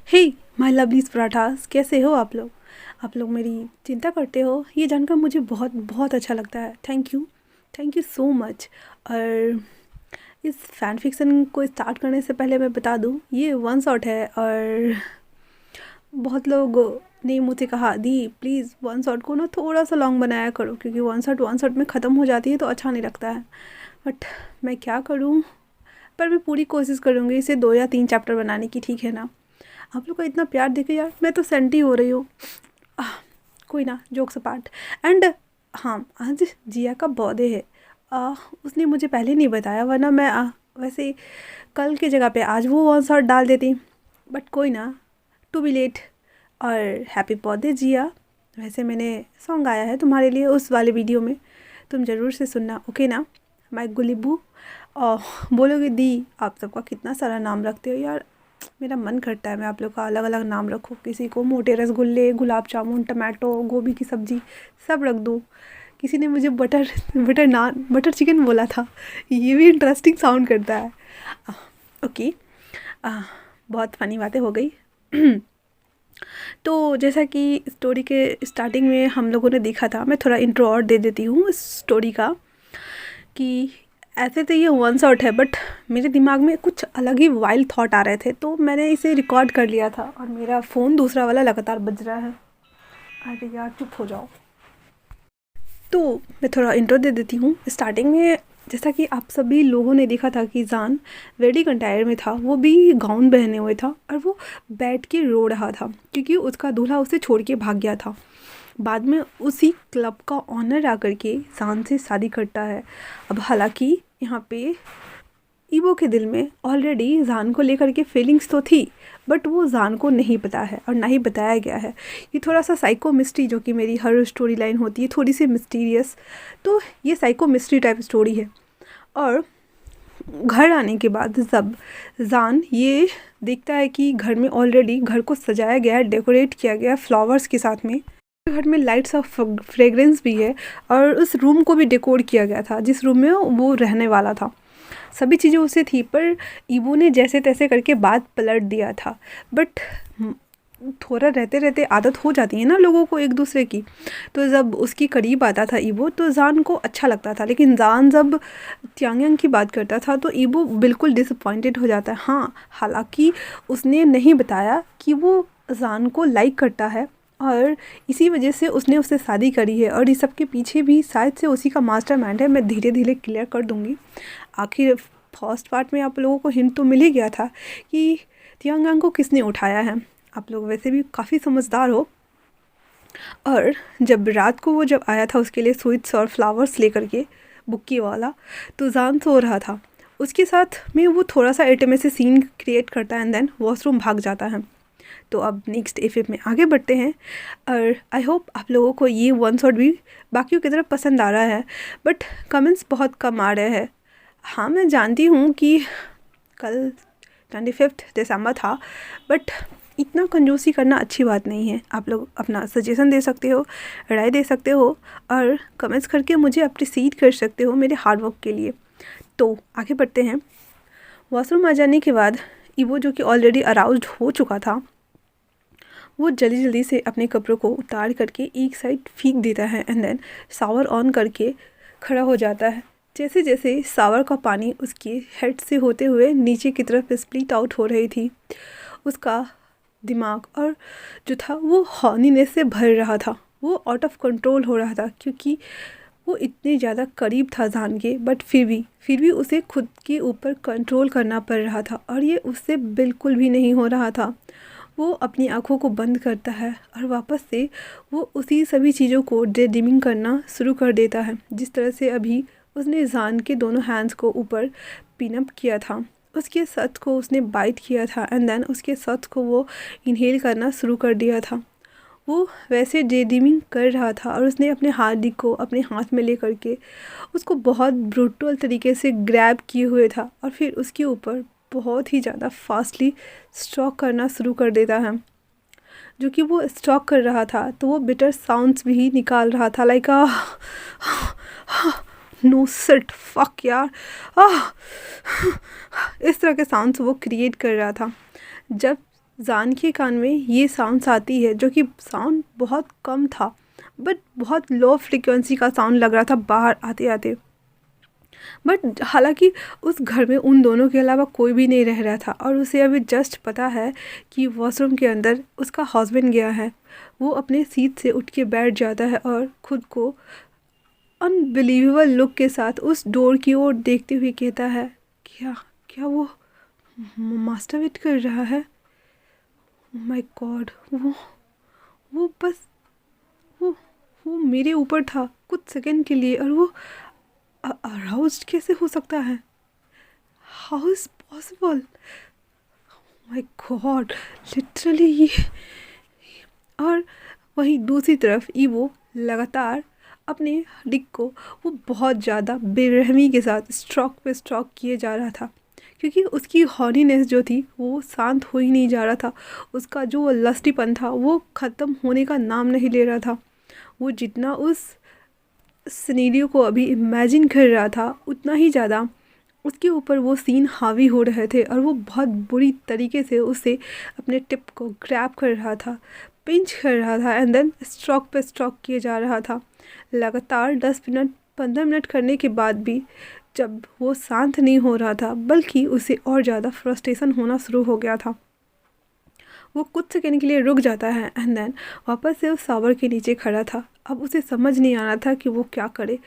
Hey my lovelies parathas, कैसे हो आप लोग? आप लोग मेरी चिंता करते हो, ये जानकर मुझे बहुत बहुत अच्छा लगता है। Thank you so much. और इस फ़ैन फिक्शन को स्टार्ट करने से पहले मैं बता दूँ, ये वन शॉट है। और बहुत लोग ने मुझसे कहा, दी प्लीज़ वन शॉट को ना थोड़ा सा लॉन्ग बनाया करो, क्योंकि वन शॉट में ख़त्म हो जाती है तो अच्छा नहीं लगता है। बट मैं क्या करूँ, पर मैं पूरी कोशिश करूँगी इसे 2 या 3 चैप्टर बनाने की, ठीक है ना? आप लोग का इतना प्यार देखे यार, मैं तो सेंटी हो रही हूँ। कोई ना, जोक्स अपार्ट। एंड हाँ, आज जिया का बर्थडे है। उसने मुझे पहले नहीं बताया, वरना मैं वैसे कल की जगह पे आज वो वन शॉट डाल देती। बट कोई ना, टू बी लेट। और हैप्पी बर्थडे जिया। वैसे मैंने सॉन्ग गाया है तुम्हारे लिए उस वाले वीडियो में, तुम ज़रूर से सुनना, ओके ना? माय गुलिबू। और बोलोगे दी आप सबका कितना सारा नाम रखते हो यार। मेरा मन करता है मैं आप लोग का अलग अलग नाम रखूँ, किसी को मोटे रसगुल्ले, गुलाब जामुन, टमाटो, गोभी की सब्ज़ी सब रख दूँ। किसी ने मुझे बटर नान, बटर चिकन बोला था, ये भी इंटरेस्टिंग साउंड करता है। ओके, बहुत फ़नी बातें हो गई। तो जैसा कि स्टोरी के स्टार्टिंग में हम लोगों ने देखा था, मैं थोड़ा इंट्रो और दे देती हूँ इस स्टोरी का। कि ऐसे तो ये वन शॉट है, बट मेरे दिमाग में कुछ अलग ही वाइल्ड थॉट आ रहे थे, तो मैंने इसे रिकॉर्ड कर लिया था। और मेरा फ़ोन दूसरा वाला लगातार बज रहा है। अरे यार चुप हो जाओ। तो मैं थोड़ा इंट्रो दे देती हूँ स्टार्टिंग में। जैसा कि आप सभी लोगों ने देखा था कि जान वेडिंग अटायर में था, वो भी गाउन पहने हुए था और वो बैठ के रो रहा था क्योंकि उसका दूल्हा उसे छोड़ के भाग गया था। बाद में उसी क्लब का ऑनर आकर के जान से शादी करता है। अब हालांकि यहाँ पे ईवो के दिल में ऑलरेडी जान को लेकर के फीलिंग्स तो थी, बट वो जान को नहीं पता है और ना ही बताया गया है। ये थोड़ा सा साइको मिस्ट्री, जो कि मेरी हर स्टोरी लाइन होती है थोड़ी सी मिस्टीरियस, तो ये साइको मिस्ट्री टाइप स्टोरी है। और घर आने के बाद जब जान ये देखता है कि घर में ऑलरेडी घर को सजाया गया है, डेकोरेट किया गया है फ्लावर्स के साथ में, घर में लाइट्स ऑफ फ्रेगरेंस भी है और उस रूम को भी डेकोर किया गया था जिस रूम में वो रहने वाला था। सभी चीज़ें उसे थी, पर ईवो ने जैसे तैसे करके बात पलट दिया था। बट थोड़ा रहते रहते आदत हो जाती है ना लोगों को एक दूसरे की। तो जब उसकी करीब आता था ईवो तो जान को अच्छा लगता था, लेकिन जान जब त्यांगयांग की बात करता था तो ईवो बिल्कुल डिसअपॉइंटेड हो जाता है। हाँ, हालांकि उसने नहीं बताया कि वो जान को लाइक करता है और इसी वजह से उसने उससे शादी करी है। और इस सब के पीछे भी शायद से उसी का मास्टरमाइंड है। मैं धीरे धीरे क्लियर कर दूँगी। आखिर फर्स्ट पार्ट में आप लोगों को हिंट तो मिल ही गया था कि त्यांगयांग को किसने उठाया है। आप लोग वैसे भी काफ़ी समझदार हो। और जब रात को वो जब आया था उसके लिए स्वीट्स और फ्लावर्स लेकर के, बुक्की वाला, तो जान सो रहा था। उसके साथ में वो थोड़ा सा इंटीमेसी सीन क्रिएट करता है एंड देन वॉशरूम भाग जाता है। तो अब नेक्स्ट एफिप में आगे बढ़ते हैं। और आई होप आप लोगों को ये वन शॉट भी बाकियों की तरफ पसंद आ रहा है, बट कमेंट्स बहुत कम आ रहे हैं। हाँ, मैं जानती हूँ कि कल 25 दिसंबर था, बट इतना कंजूसी करना अच्छी बात नहीं है। आप लोग अपना सजेशन दे सकते हो, राय दे सकते हो और कमेंट्स करके मुझे अप्रिशिएट कर सकते हो मेरे हार्ड वर्क के लिए। तो आगे बढ़ते हैं। वॉशरूम आ जाने के बाद ईवो, जो कि ऑलरेडी अराउज्ड हो चुका था, वो जल्दी जल्दी से अपने कपड़ों को उतार करके एक साइड फेंक देता है एंड देन शावर ऑन करके खड़ा हो जाता है। जैसे जैसे शावर का पानी उसके हेड से होते हुए नीचे की तरफ स्प्लिट आउट हो रही थी, उसका दिमाग और जो था वो हॉर्नीनेस से भर रहा था। वो आउट ऑफ कंट्रोल हो रहा था क्योंकि वो इतने ज़्यादा करीब था जान के, बट फिर भी उसे खुद के ऊपर कंट्रोल करना पड़ रहा था और ये उससे बिल्कुल भी नहीं हो रहा था। वो अपनी आँखों को बंद करता है और वापस से वो उसी सभी चीज़ों को डे ड्रीमिंग करना शुरू कर देता है, जिस तरह से अभी उसने जान के दोनों हैंड्स को ऊपर पिन अप किया था, उसके सच को उसने बाइट किया था एंड देन उसके सच को वो इनहेल करना शुरू कर दिया था। वो वैसे डे ड्रीमिंग कर रहा था और उसने अपने हार्दिक को अपने हाथ में ले करके उसको बहुत ब्रूटल तरीके से ग्रैब किए हुए था और फिर उसके ऊपर बहुत ही ज़्यादा फास्टली स्ट्रोक करना शुरू कर देता है। जो कि वो स्ट्रोक कर रहा था तो वो बिटर साउंड्स भी निकाल रहा था, लाइक नो सिट फक यार, इस तरह के साउंड्स वो क्रिएट कर रहा था। जब जान के कान में ये साउंड्स आती है, जो कि साउंड बहुत कम था बट बहुत लो फ्रिक्वेंसी का साउंड लग रहा था बाहर आते आते। बट हालांकि उस घर में उन दोनों के अलावा कोई भी नहीं रह रहा था, और उसे अभी जस्ट पता है कि वॉशरूम के अंदर उसका हस्बैंड गया है। वो अपने सीट से उठ के बैठ जाता है और खुद को अनबिलीवेबल लुक के साथ उस डोर की ओर देखते हुए कहता है, क्या क्या वो मास्टरबेट कर रहा है? माय गॉड, वो बस वो वो मेरे ऊपर था कुछ सेकंड के लिए, और वो अराउज्ड कैसे हो सकता है? How is possible? My God, literally ये। और वहीं दूसरी तरफ ईवो लगातार अपने डिक को वो बहुत ज़्यादा बेरहमी के साथ स्ट्रोक पे स्ट्रोक किए जा रहा था, क्योंकि उसकी हॉरीनेस जो थी वो शांत हो ही नहीं जा रहा था। उसका जो लस्टीपन था वो ख़त्म होने का नाम नहीं ले रहा था। वो जितना उस सिनेरियो को अभी इमेजिन कर रहा था, उतना ही ज़्यादा उसके ऊपर वो सीन हावी हो रहे थे, और वो बहुत बुरी तरीके से उसे अपने टिप को ग्रैब कर रहा था, पिंच कर रहा था, एंड देन स्ट्रोक पे स्ट्रोक किए जा रहा था। लगातार 10 मिनट 15 मिनट करने के बाद भी जब वो शांत नहीं हो रहा था, बल्कि उसे और ज़्यादा फ्रस्ट्रेशन होना शुरू हो गया था, वो कुछ सेकंड के लिए रुक जाता है एंड देन वापस से उस शावर के नीचे खड़ा था। अब उसे समझ नहीं आ रहा था कि वो क्या करे।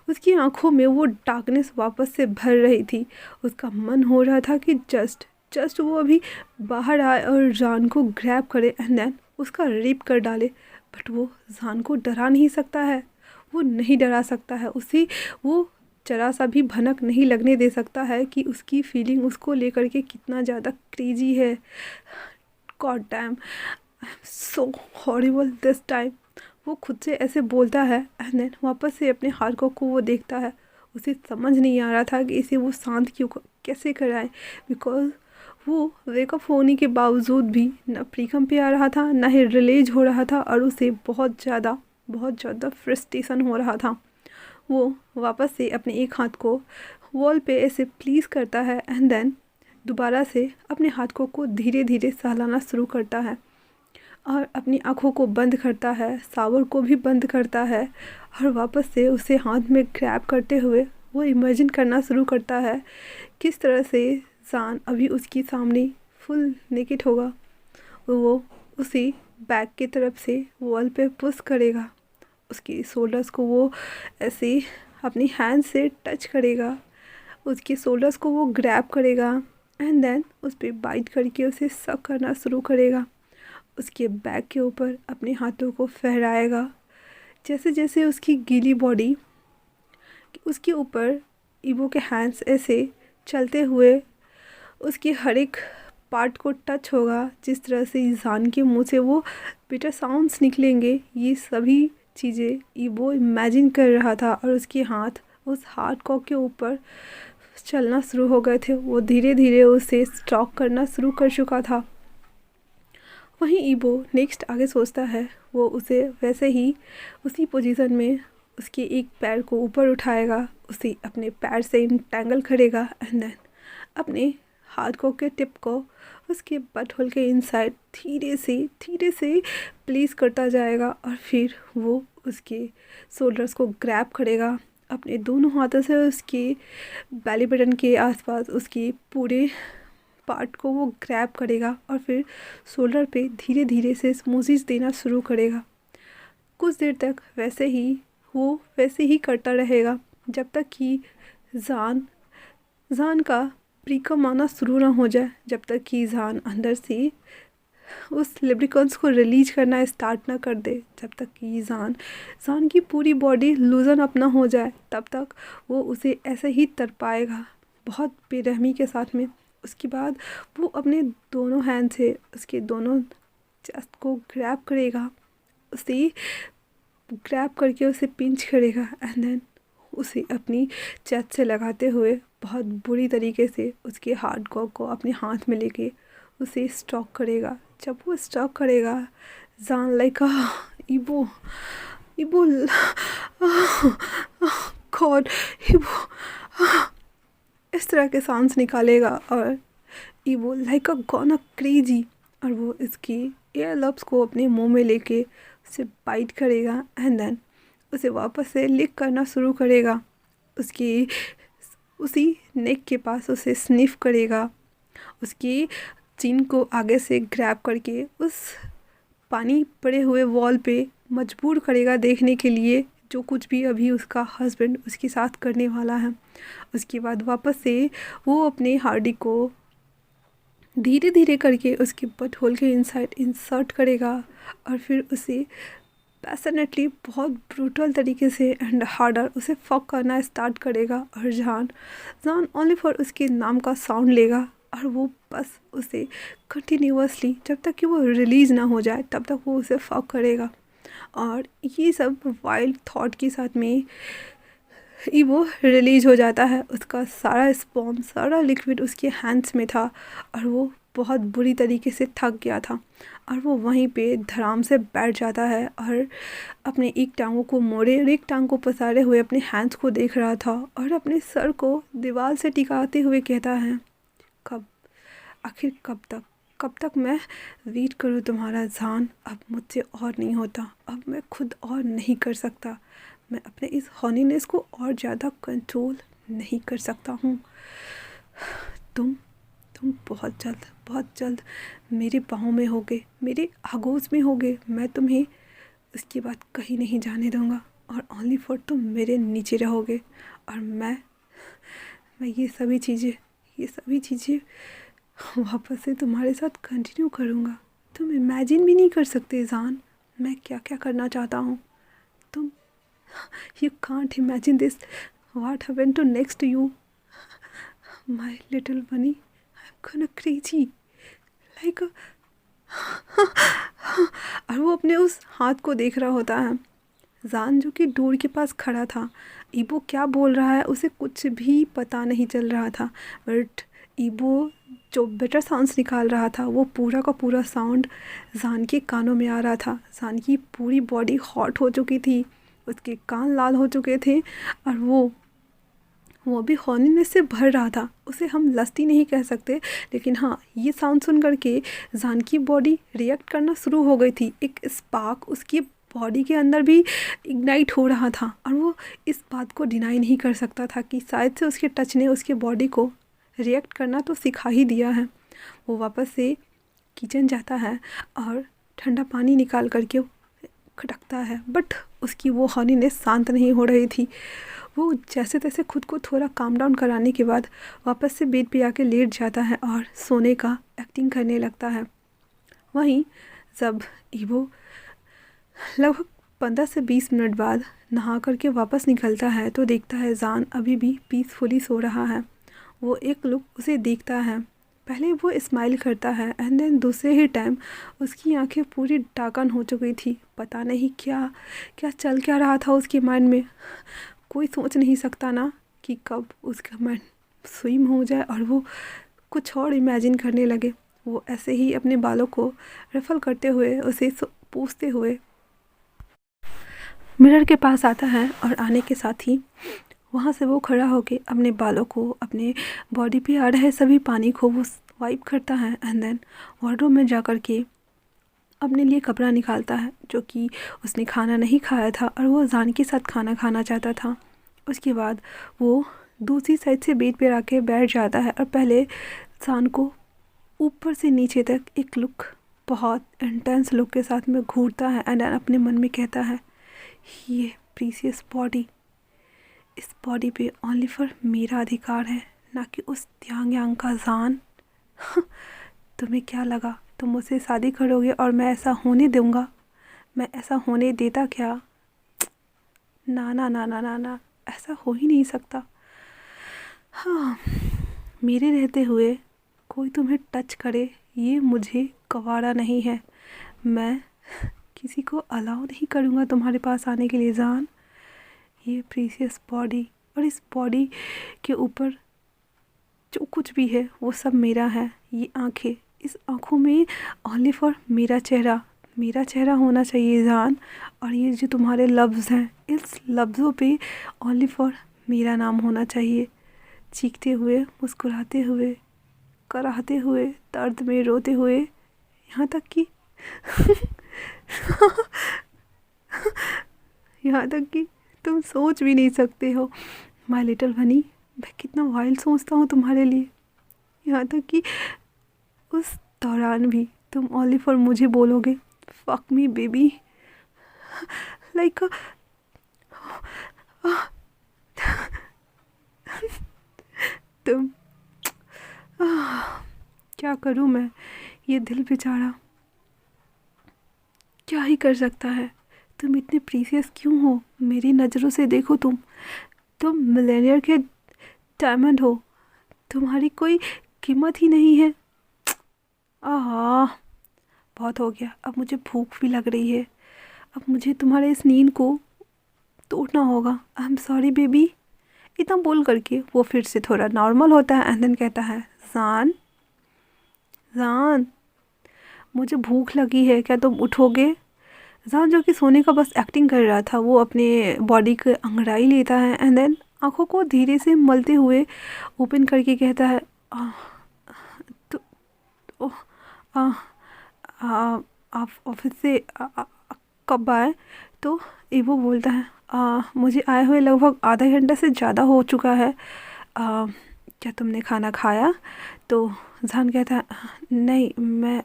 उसकी आंखों में वो डार्कनेस वापस से भर रही थी। उसका मन हो रहा था कि जस्ट वो अभी बाहर आए और जान को ग्रैब करे एंड देन उसका रेप कर डाले, बट वो जान को डरा नहीं सकता है। वो नहीं डरा सकता है उसे। वो जरा सा भी भनक नहीं लगने दे सकता है कि उसकी फीलिंग उसको लेकर के कितना ज़्यादा क्रेजी है। God damn, I am so horrible this time. वो खुद से ऐसे बोलता है एंड देन वापस से अपने हार्को को वो देखता है। उसे समझ नहीं आ रहा था कि इसे वो शांत क्यों कैसे कराए, बिकॉज वो वेकअप होने के बावजूद भी न प्रीकम पे आ रहा था, ना ही रिलीज हो रहा था, और उसे बहुत ज़्यादा फ्रस्ट्रेशन हो रहा था। वो वापस से अपने एक हाथ को वॉल पे ऐसे प्लीज करता है एंड देन दोबारा से अपने हाथों को धीरे धीरे सहलाना शुरू करता है, और अपनी आँखों को बंद करता है, शावर को भी बंद करता है, और वापस से उसे हाथ में ग्रैब करते हुए वो इमेजिन करना शुरू करता है किस तरह से जान अभी उसकी सामने फुल नेकेड होगा। वो उसी बैक की तरफ से वॉल पे पुश करेगा, उसकी शोल्डर्स को वो ऐसे अपनी हैंड से टच करेगा, उसके शोल्डर्स को वो ग्रैब करेगा एंड देन उस पर बाइट करके उसे सक करना शुरू करेगा। उसके बैक के ऊपर अपने हाथों को फहराएगा, जैसे जैसे उसकी गीली बॉडी उसके ऊपर ईवो के हैंड्स ऐसे चलते हुए उसके हर एक पार्ट को टच होगा, जिस तरह से जान के मुंह से वो बिटर साउंड्स निकलेंगे। ये सभी चीज़ें ईवो इमेजिन कर रहा था, और उसके हाथ उस हार्ड कॉक के ऊपर चलना शुरू हो गए थे। वो धीरे धीरे उसे स्टॉक करना शुरू कर चुका था। वहीं ईवो नेक्स्ट आगे सोचता है, वो उसे वैसे ही उसी पोजीशन में उसके एक पैर को ऊपर उठाएगा, उसे अपने पैर से इंटैंगल करेगा एंड देन अपने हाथ को के टिप को उसके बट होल के इनसाइड धीरे से प्लेस करता जाएगा, और फिर वो उसके शोल्डर्स को ग्रैब करेगा अपने दोनों हाथों से, उसके बेली बटन के आसपास उसके पूरे पार्ट को वो ग्रैब करेगा, और फिर शोल्डर पे धीरे धीरे से स्मूजीज देना शुरू करेगा। कुछ देर तक वैसे ही करता रहेगा, जब तक कि जान का प्रीकम आना शुरू ना हो जाए, जब तक कि जान अंदर से उस लिब्रिकॉन्स को रिलीज करना स्टार्ट ना कर दे, जब तक कि जान की पूरी बॉडी लूजन अप ना हो जाए, तब तक वो उसे ऐसे ही तड़पाएगा बहुत बेरहमी के साथ में। उसके बाद वो अपने दोनों हैंड से उसके दोनों चेस्ट को ग्रैब करेगा, उसे ग्रैब करके उसे पिंच करेगा एंड देन उसे अपनी चेस्ट से लगाते हुए बहुत बुरी तरीके से उसके हार्ड कॉक को अपने हाथ में लेके उसे स्टॉक करेगा। जब वो स्टॉक करेगा, जान लाइक ईवो गॉड, ईवो इस तरह के साउंड्स निकालेगा, और ईवो लाइक अ गॉन क्रेजी और वो इसकी एयर लब्स को अपने मुंह में लेके उसे बाइट करेगा एंड देन उसे वापस से लिक करना शुरू करेगा। उसकी उसी नेक के पास उसे स्निफ करेगा, उसकी चिन को आगे से ग्रैब करके उस पानी पड़े हुए वॉल पे मजबूर करेगा देखने के लिए जो कुछ भी अभी उसका हस्बैंड उसके साथ करने वाला है। उसके बाद वापस से वो अपने हार्डी को धीरे धीरे करके उसके बट होल के इनसाइड इंसर्ट करेगा और फिर उसे पैशनेटली बहुत ब्रूटल तरीके से एंड हार्डर उसे फक करना स्टार्ट करेगा। और जान जान ओनली फॉर उसके नाम का साउंड लेगा और वो बस उसे कंटिन्यूअसली जब तक कि वो रिलीज़ ना हो जाए तब तक वो उसे फक करेगा। और ये सब वाइल्ड थॉट के साथ में ही वो रिलीज हो जाता है। उसका सारा स्पर्म सारा लिक्विड उसके हैंड्स में था और वो बहुत बुरी तरीके से थक गया था और वो वहीं पे धड़ाम से बैठ जाता है और अपने एक टांगों को मोड़े और एक टांग को पसारे हुए अपने हैंड्स को देख रहा था और अपने सर को दीवार से टिकाते हुए कहता है, कब, आखिर कब तक मैं वेट करूँ तुम्हारा जान। अब मुझसे और नहीं होता, अब मैं खुद और नहीं कर सकता, मैं अपने इस हॉनीनेस को और ज़्यादा कंट्रोल नहीं कर सकता हूँ। तुम बहुत जल्द मेरे बाहों में होगे, मेरे आगोश में होगे। मैं तुम्हें इसके बाद कहीं नहीं जाने दूँगा और ओनली फॉर तुम मेरे नीचे रहोगे और मैं ये सभी चीज़ें वापस से तुम्हारे साथ कंटिन्यू करूँगा। तुम इमेजिन भी नहीं कर सकते जान मैं क्या क्या करना चाहता हूँ। तुम You can't imagine this. What happened to next to you? My little bunny. I'm gonna crazy. Like a... और वो अपने उस हाथ को देख रहा होता है। जान जो कि डोर के पास खड़ा था, ईबो क्या बोल रहा है उसे कुछ भी पता नहीं चल रहा था, बट ईबो जो बेटर साउंड्स निकाल रहा था वो पूरा का पूरा साउंड जान के कानों में आ रहा था। जान की पूरी बॉडी हॉट हो चुकी थी, उसके कान लाल हो चुके थे और वो भी हॉनीनेस से भर रहा था। उसे हम लस्टी नहीं कह सकते, लेकिन हाँ ये साउंड सुन करके जान की बॉडी रिएक्ट करना शुरू हो गई थी। एक स्पार्क उसकी बॉडी के अंदर भी इग्नाइट हो रहा था और वो इस बात को डिनाई नहीं कर सकता था कि शायद से उसके टच ने उसके बॉडी को रिएक्ट करना तो सिखा ही दिया है। वो वापस से किचन जाता है और ठंडा पानी निकाल करके खटकता है, बट उसकी वो हॉनीनेस शांत नहीं हो रही थी। वो जैसे तैसे खुद को थोड़ा काम डाउन कराने के बाद वापस से बेड पे आके लेट जाता है और सोने का एक्टिंग करने लगता है। वहीं जब ईवो लगभग 15 से 20 मिनट बाद नहा करके वापस निकलता है तो देखता है जान अभी भी पीसफुली सो रहा है। वो एक लुक उसे देखता है, पहले वो स्माइल करता है एंड देन दूसरे ही टाइम उसकी आंखें पूरी डाकन हो चुकी थी। पता नहीं क्या चल क्या रहा था उसके माइंड में। कोई सोच नहीं सकता ना कि कब उसका माइंड स्विम हो जाए और वो कुछ और इमेजिन करने लगे। वो ऐसे ही अपने बालों को रफल करते हुए उसे पूछते हुए मिरर के पास आता है और आने के साथ ही वहाँ से वो खड़ा होके अपने बालों को, अपने बॉडी पे आ रहे सभी पानी को वो वाइप करता है एंड देन वार्डरोब में जा कर के अपने लिए कपड़ा निकालता है जो कि उसने खाना नहीं खाया था और वो जान के साथ खाना खाना चाहता था। उसके बाद वो दूसरी साइड से बेड पे आके बैठ जाता है और पहले जान को ऊपर से नीचे तक एक लुक, बहुत इंटेंस लुक के साथ में घूरता है एंड अपने मन में कहता है, ये प्रीसियस बॉडी, इस बॉडी पे ओनली फॉर मेरा अधिकार है, ना कि उस त्यांग यांग का जान। तुम्हें क्या लगा तुम मुझसे शादी करोगे और मैं ऐसा होने दूंगा? मैं ऐसा होने देता क्या? ना ना ना ना ना ना, ऐसा हो ही नहीं सकता। हाँ, मेरे रहते हुए कोई तुम्हें टच करे ये मुझे गवारा नहीं है। मैं किसी को अलाउ नहीं करूँगा तुम्हारे पास आने के लिए जान। ये प्रीसियस बॉडी और इस बॉडी के ऊपर जो कुछ भी है वो सब मेरा है। ये आँखें, इस आँखों में ओनली फॉर मेरा चेहरा होना चाहिए जान। और ये जो तुम्हारे लफ्ज़ हैं, इस लफ्ज़ों पे ओनली फॉर मेरा नाम होना चाहिए। चीखते हुए, मुस्कुराते हुए, कराहते हुए, दर्द में रोते हुए, यहाँ तक कि यहाँ तक कि तुम सोच भी नहीं सकते हो माय लिटिल बनी, मैं कितना वाइल्ड सोचता हूँ तुम्हारे लिए। यहाँ तक कि उस दौरान भी तुम ओनली फॉर मुझे बोलोगे फक मी बेबी, लाइक तुम क्या करूँ मैं, ये दिल बेचारा क्या ही कर सकता है। तुम इतने प्रीसियस क्यों हो मेरी नज़रों से देखो, तुम मिलेनियर के डायमंड हो, तुम्हारी कोई कीमत ही नहीं है। आह बहुत हो गया, अब मुझे भूख भी लग रही है, अब मुझे तुम्हारे इस नींद को तोड़ना होगा। I am sorry baby. इतना बोल करके वो फिर से थोड़ा नॉर्मल होता है एंड देन कहता है जान जान मुझे भूख लगी है, क्या तुम उठोगे। जान जो कि सोने का बस एक्टिंग कर रहा था, वो अपने बॉडी के अंगड़ाई लेता है एंड देन आँखों को धीरे से मलते हुए ओपन करके कहता है तो आप ऑफिस से कब आए। तो इवो बोलता है मुझे आए हुए लगभग आधा घंटा से ज़्यादा हो चुका है, क्या तुमने खाना खाया। तो जान कहता है नहीं, मैं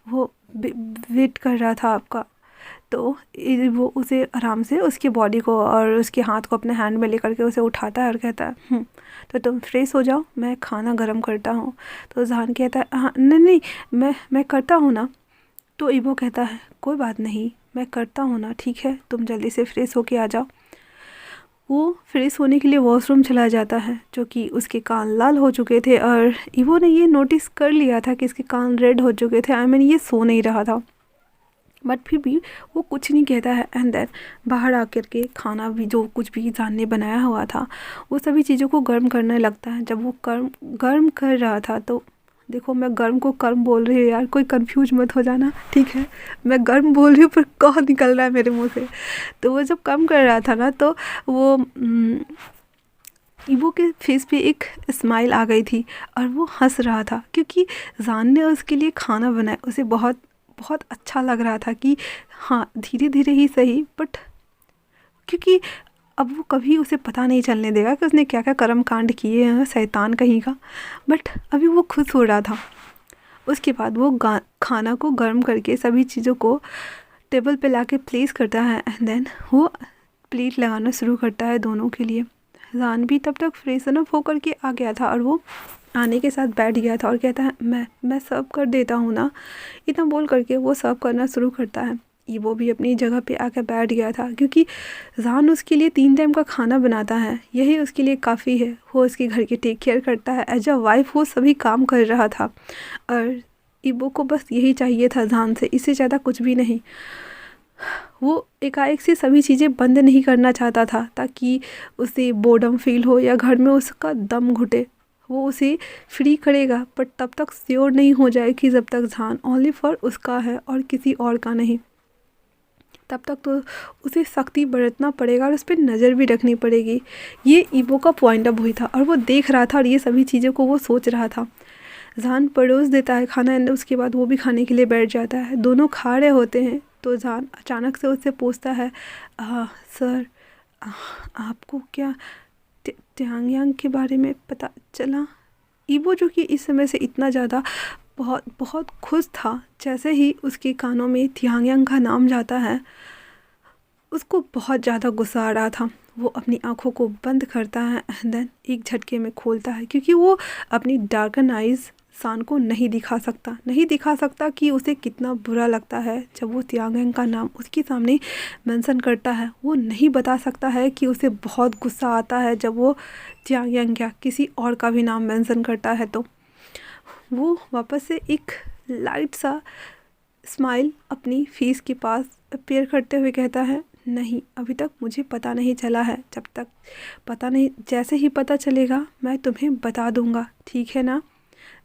वो वेट कर रहा था आपका। तो वो उसे आराम से उसकी बॉडी को और उसके हाथ को अपने हैंड में लेकर के उसे उठाता है और कहता है तो तुम फ्रेश हो जाओ, मैं खाना गर्म करता हूँ। तो जहान कहता है हाँ नहीं नहीं मैं करता हूँ ना। तो इवो कहता है कोई बात नहीं, मैं करता हूँ ना, ठीक है तुम जल्दी से फ्रेश होके आ जाओ। वो फ्रेश होने के लिए वॉशरूम चला जाता है, जो कि उसके कान लाल हो चुके थे और इवो ने ये नोटिस कर लिया था कि इसके कान रेड हो चुके थे। आई मीन ये सो नहीं रहा था, बट फिर भी वो कुछ नहीं कहता है एंड देन बाहर आकर के खाना भी जो कुछ भी जान ने बनाया हुआ था वो सभी चीज़ों को गर्म करने लगता है। जब वो गर्म कर रहा था, तो देखो मैं गर्म को कर्म बोल रही हूँ यार, कोई कंफ्यूज मत हो जाना, ठीक है। मैं गर्म बोल रही हूँ पर कह निकल रहा है मेरे मुंह से। तो वो जब कम कर रहा था ना, तो वो ईवो के फेस पे एक स्माइल आ गई थी और वो हंस रहा था क्योंकि जान ने उसके लिए खाना बनाया। उसे बहुत बहुत अच्छा लग रहा था कि हाँ धीरे धीरे ही सही, बट क्योंकि अब वो कभी उसे पता नहीं चलने देगा कि उसने क्या क्या कर्म कांड किए हैं, शैतान कहीं का। बट अभी वो खुश हो रहा था। उसके बाद वो खाना को गर्म करके सभी चीज़ों को टेबल पे लाके प्लेस करता है एंड देन वो प्लेट लगाना शुरू करता है दोनों के लिए। जान भी तब तक फ्रेशन अप होकर के आ गया था और वो आने के साथ बैठ गया था और कहता है मैं सर्व कर देता हूँ ना। इतना बोल करके वो सर्व करना शुरू करता है। वो भी अपनी जगह पे आकर बैठ गया था क्योंकि जान उसके लिए 3 टाइम का खाना बनाता है, यही उसके लिए काफ़ी है। वो उसके घर की टेक केयर करता है, एज अ वाइफ वो सभी काम कर रहा था और इबो को बस यही चाहिए था जान से, इससे ज़्यादा कुछ भी नहीं। वो एकाएक से सभी चीज़ें बंद नहीं करना चाहता था ताकि उसे बोर्डम फील हो या घर में उसका दम घुटे। वो उसे फ्री करेगा बट तब तक श्योर नहीं हो जाए कि जब तक जान ओनली फॉर उसका है और किसी और का नहीं, तब तक तो उसे सख्ती बरतना पड़ेगा और उस पर नज़र भी रखनी पड़ेगी। ये ईवो का पॉइंट ऑफ व्यू था और वो देख रहा था और ये सभी चीज़ों को वो सोच रहा था। जान परोस देता है खाना एंड उसके बाद वो भी खाने के लिए बैठ जाता है। दोनों खा रहे होते हैं तो जान अचानक से उससे पूछता है सर आपको क्या ट्यांग के बारे में पता चला। ईवो जो कि इस समय से इतना ज़्यादा बहुत बहुत खुश था, जैसे ही उसके कानों में थियांग का नाम जाता है उसको बहुत ज़्यादा गुस्सा आ रहा था। वो अपनी आँखों को बंद करता है एंड देन एक झटके में खोलता है क्योंकि वो अपनी डार्कन आइज़ सान को नहीं दिखा सकता कि उसे कितना बुरा लगता है जब वो थियांग का नाम उसके सामने मेंशन करता है। वो नहीं बता सकता है कि उसे बहुत गुस्सा आता है जब वो थियांग या किसी और का भी नाम मेंशन करता है। तो वो वापस से एक लाइट सा स्माइल अपनी फेस के पास अपेयर करते हुए कहता है नहीं अभी तक मुझे पता नहीं चला है, जब तक पता नहीं, जैसे ही पता चलेगा मैं तुम्हें बता दूंगा, ठीक है ना।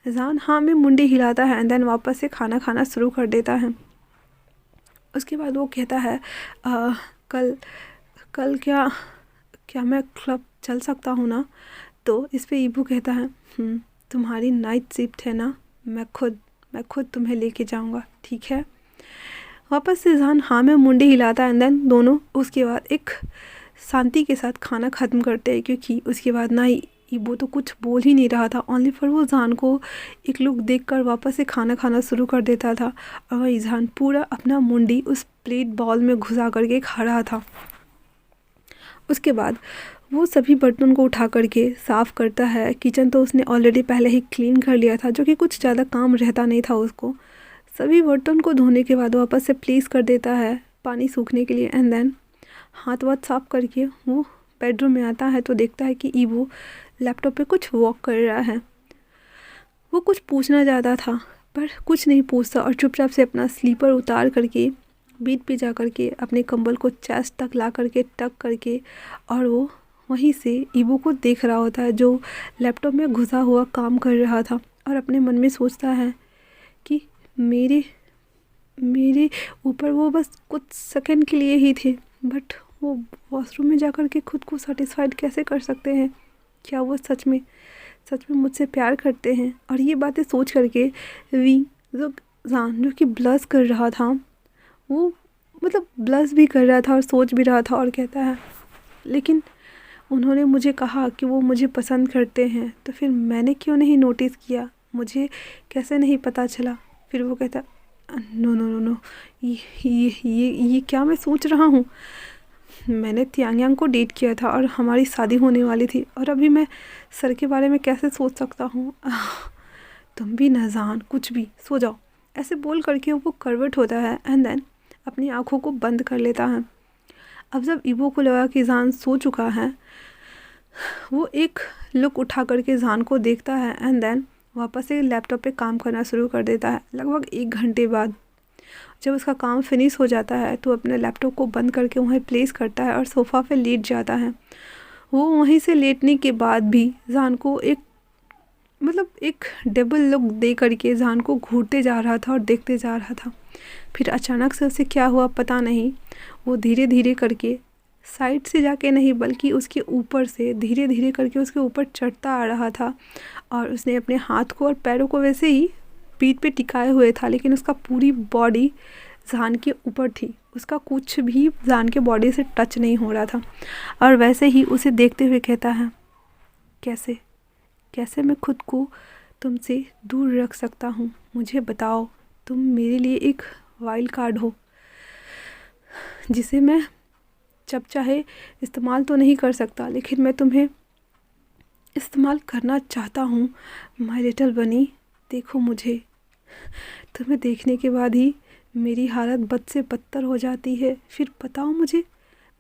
जान हाँ में मुंडी हिलाता है एंड देन वापस से खाना खाना शुरू कर देता है। उसके बाद वो कहता है कल क्या मैं क्लब चल सकता हूँ ना। तो इस पे ईबू कहता है तुम्हारी नाइट शिफ्ट है ना, मैं खुद मैं खुद तुम्हें लेके जाऊँगा, ठीक है। वापस से जहान हाँ में मुंडी हिलाता है एंड देन दोनों उसके बाद एक शांति के साथ खाना ख़त्म करते हैं, क्योंकि उसके बाद ना ही वो तो कुछ बोल ही नहीं रहा था, ओनली फॉर वो जहान को एक लुक देखकर वापस से खाना खाना शुरू कर देता था। और वही जहान पूरा अपना मुंडी उस प्लेट बॉल में घुसा करके खा रहा था। उसके बाद वो सभी बर्तन को उठा करके साफ़ करता है। किचन तो उसने ऑलरेडी पहले ही क्लीन कर लिया था, जो कि कुछ ज़्यादा काम रहता नहीं था उसको। सभी बर्तन को धोने के बाद वापस से प्लेस कर देता है पानी सूखने के लिए एंड देन हाथ वाथ साफ करके वो बेडरूम में आता है तो देखता है कि ईवो लैपटॉप पे कुछ वर्क कर रहा है। वो कुछ पूछना चाहता था पर कुछ नहीं पूछता और चुपचाप से अपना स्लीपर उतार करके बेड पे जा करके अपने कंबल को चेस्ट तक ला करके टक करके और वो वहीं से ईवो को देख रहा होता है जो लैपटॉप में घुसा हुआ काम कर रहा था। और अपने मन में सोचता है कि मेरे ऊपर वो बस कुछ सेकंड के लिए ही थे, बट वो वॉशरूम में जा कर के खुद को सेटिस्फाइड कैसे कर सकते हैं? क्या वो सच में मुझसे प्यार करते हैं? और ये बातें सोच करके वी जो कि ब्लश कर रहा था, वो मतलब ब्लश भी कर रहा था और सोच भी रहा था और कहता है लेकिन उन्होंने मुझे कहा कि वो मुझे पसंद करते हैं, तो फिर मैंने क्यों नहीं नोटिस किया? मुझे कैसे नहीं पता चला? फिर वो कहता नो नो नो नो, ये क्या मैं सोच रहा हूँ? मैंने तियांग को डेट किया था और हमारी शादी होने वाली थी और अभी मैं सर के बारे में कैसे सोच सकता हूँ? तुम भी न जान कुछ भी, सो जाओ। ऐसे बोल करके वो करवट होता है एंड देन अपनी आँखों को बंद कर लेता है। अब जब ईवो को लगा कि जान सो चुका है, वो एक लुक उठा करके जान को देखता है एंड देन वापस से लैपटॉप पे काम करना शुरू कर देता है। लगभग 1 घंटे बाद जब उसका काम फिनिश हो जाता है तो अपने लैपटॉप को बंद करके वहीं प्लेस करता है और सोफ़ा पे लेट जाता है। वो वहीं से लेटने के बाद भी जान को एक डबल लुक दे करके जान को घूरते जा रहा था और देखते जा रहा था। फिर अचानक से उसे क्या हुआ पता नहीं, वो धीरे धीरे करके साइड से जाके नहीं बल्कि उसके ऊपर से धीरे धीरे करके उसके ऊपर चढ़ता आ रहा था। और उसने अपने हाथ को और पैरों को वैसे ही पीठ पे टिकाए हुए था, लेकिन उसका पूरी बॉडी जान के ऊपर थी, उसका कुछ भी जान के बॉडी से टच नहीं हो रहा था। और वैसे ही उसे देखते हुए कहता है कैसे मैं खुद को तुमसे दूर रख सकता हूँ? मुझे बताओ, तुम मेरे लिए एक वाइल्ड कार्ड हो जिसे मैं जब चाहे इस्तेमाल तो नहीं कर सकता, लेकिन मैं तुम्हें इस्तेमाल करना चाहता हूँ। माय लिटिल बनी, देखो मुझे। तुम्हें देखने के बाद ही मेरी हालत बद से बदतर हो जाती है। फिर बताओ मुझे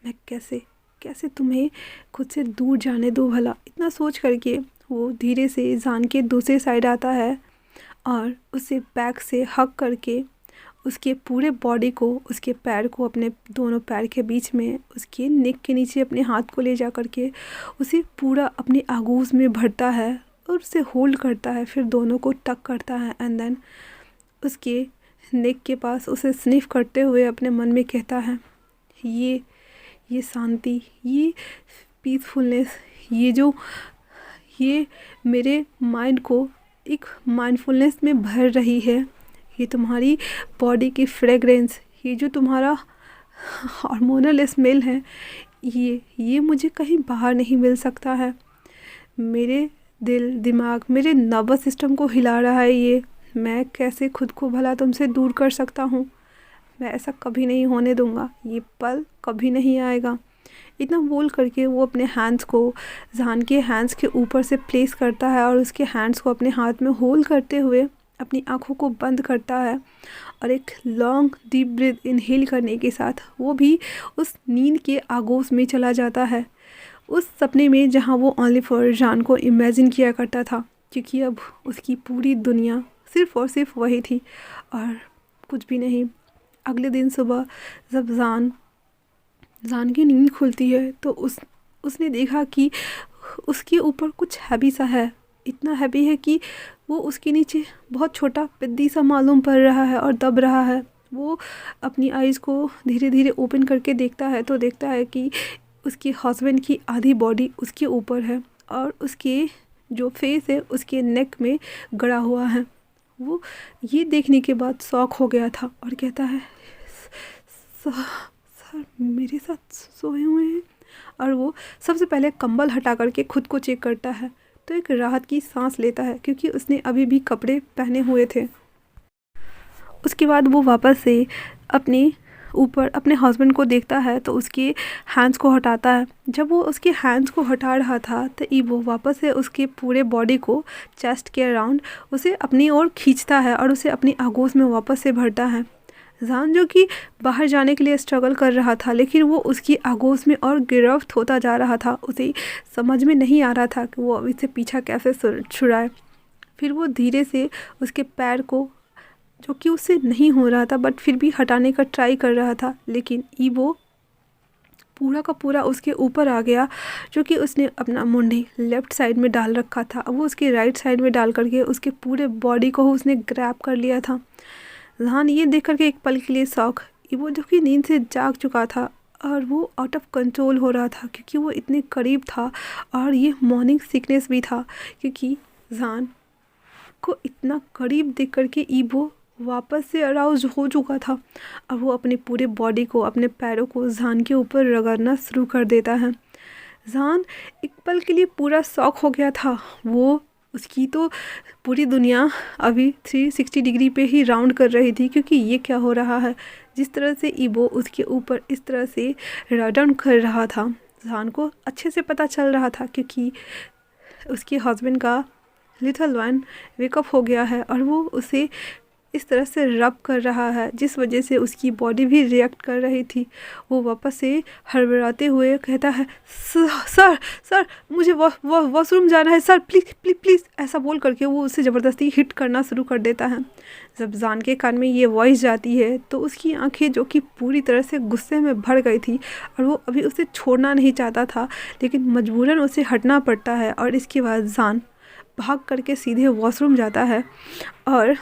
मैं कैसे तुम्हें खुद से दूर जाने दूँ भला? इतना सोच करके वो धीरे से जान के दूसरे साइड आता है और उसे बैक से हक करके उसके पूरे बॉडी को, उसके पैर को अपने दोनों पैर के बीच में, उसके नेक के नीचे अपने हाथ को ले जा करके उसे पूरा अपनी आगोश में भरता है और उसे होल्ड करता है। फिर दोनों को टक करता है एंड देन उसके नेक के पास उसे स्निफ करते हुए अपने मन में कहता है ये शांति, ये पीसफुलनेस, ये मेरे माइंड को एक माइंडफुलनेस में भर रही है। ये तुम्हारी बॉडी की फ्रेगरेंस, ये जो तुम्हारा हार्मोनल स्मेल है, ये मुझे कहीं बाहर नहीं मिल सकता है। मेरे दिल दिमाग, मेरे नर्वस सिस्टम को हिला रहा है ये। मैं कैसे खुद को भला तुमसे दूर कर सकता हूँ? मैं ऐसा कभी नहीं होने दूँगा, ये पल कभी नहीं आएगा। इतना बोल करके वो अपने हैंड्स को जान के हैंड्स के ऊपर से प्लेस करता है और उसके हैंड्स को अपने हाथ में होल्ड करते हुए अपनी आँखों को बंद करता है और एक लॉन्ग डीप ब्रीथ इनहेल करने के साथ वो भी उस नींद के आगोश में चला जाता है, उस सपने में जहाँ वो ओनली फॉर जान को इमेजिन किया करता था, क्योंकि अब उसकी पूरी दुनिया सिर्फ़ और सिर्फ वही थी और कुछ भी नहीं। अगले दिन सुबह जब जान की नींद खुलती है तो उसने देखा कि उसके ऊपर कुछ हैवी सा है। इतना हैवी है कि वो उसके नीचे बहुत छोटा पिद्दी सा मालूम पड़ रहा है और दब रहा है। वो अपनी आइज़ को धीरे धीरे ओपन करके देखता है तो देखता है कि उसके हस्बैंड की आधी बॉडी उसके ऊपर है और उसके जो फेस है उसके नेक में गड़ा हुआ है। वो ये देखने के बाद शॉक हो गया था और कहता है सर मेरे साथ सोए हुए हैं। और वो सबसे पहले कंबल हटा करके खुद को चेक करता है तो एक राहत की सांस लेता है क्योंकि उसने अभी भी कपड़े पहने हुए थे। उसके बाद वो वापस से अपने ऊपर अपने हस्बैंड को देखता है तो उसके हैंड्स को हटाता है। जब वो उसके हैंड्स को हटा रहा था तो ईवो वापस से उसके पूरे बॉडी को चेस्ट के अराउंड उसे अपनी ओर खींचता है और उसे अपनी आगोश में वापस से भरता है। जान जो कि बाहर जाने के लिए स्ट्रगल कर रहा था लेकिन वो उसकी आगोश में और गिरफ्त होता जा रहा था। उसे समझ में नहीं आ रहा था कि वो अभी से पीछा कैसे छुड़ाए। फिर वो धीरे से उसके पैर को, जो कि उससे नहीं हो रहा था बट फिर भी हटाने का ट्राई कर रहा था, लेकिन ईवो पूरा का पूरा उसके ऊपर आ गया। जो कि उसने अपना मुंडी लेफ़्ट साइड में डाल रखा था, अब वो उसके राइट साइड में डाल करके उसके पूरे बॉडी को उसने ग्रैब कर लिया था। जहान ये देख करके एक पल के लिए शौक, ईवो जो कि नींद से जाग चुका था और वो आउट ऑफ कंट्रोल हो रहा था क्योंकि वो इतने करीब था और ये मॉर्निंग सिकनेस भी था क्योंकि जहान को इतना करीब देख करके ईवो वापस से अराउज हो चुका था। अब वो अपने पूरे बॉडी को, अपने पैरों को जहान के ऊपर रगड़ना शुरू कर देता है। जहान एक पल के लिए पूरा शॉक हो गया था। वो उसकी तो पूरी दुनिया अभी 360 डिग्री पे ही राउंड कर रही थी क्योंकि ये क्या हो रहा है। जिस तरह से ईवो उसके ऊपर इस तरह से राउंड कर रहा था, जहान को अच्छे से पता चल रहा था क्योंकि उसके हस्बैंड का लिटिल वन वेकअप हो गया है और वो उसे इस तरह से रब कर रहा है जिस वजह से उसकी बॉडी भी रिएक्ट कर रही थी। वो वापस से हड़बड़ाते हुए कहता है सर सर मुझे वॉशरूम जाना है सर, प्लीज़ प्लीज़ प्लीज़, ऐसा बोल करके वो उसे ज़बरदस्ती हिट करना शुरू कर देता है। जब जान के कान में ये वॉइस जाती है तो उसकी आंखें जो कि पूरी तरह से गुस्से में भर गई थी और वो अभी उसे छोड़ना नहीं चाहता था लेकिन मजबूरन उसे हटना पड़ता है। और इसके बाद जान भाग करके सीधे वॉशरूम जाता है और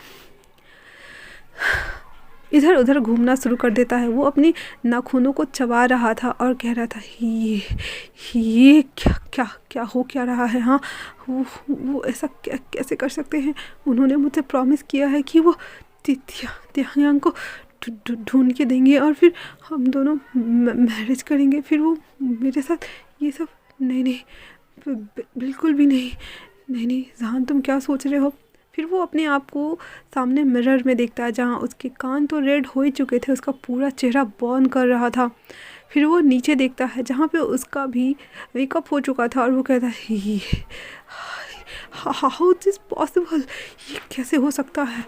इधर उधर घूमना शुरू कर देता है। वो अपनी नाखूनों को चबा रहा था और कह रहा था ये क्या क्या क्या हो क्या रहा है। हाँ, वो ऐसा कैसे कर सकते हैं। उन्होंने मुझसे प्रॉमिस किया है कि वो तियांग को ढूंढ के देंगे और फिर हम दोनों मैरिज करेंगे। फिर वो मेरे साथ ये सब नहीं, बिल्कुल भी नहीं। जहान तुम क्या सोच रहे हो। फिर वो अपने आप को सामने मिरर में देखता है जहाँ उसके कान तो रेड हो ही चुके थे, उसका पूरा चेहरा बर्न कर रहा था। फिर वो नीचे देखता है जहाँ पे उसका भी वेकअप हो चुका था और वो कहता है हाउ दिस पॉसिबल, ये कैसे हो सकता है।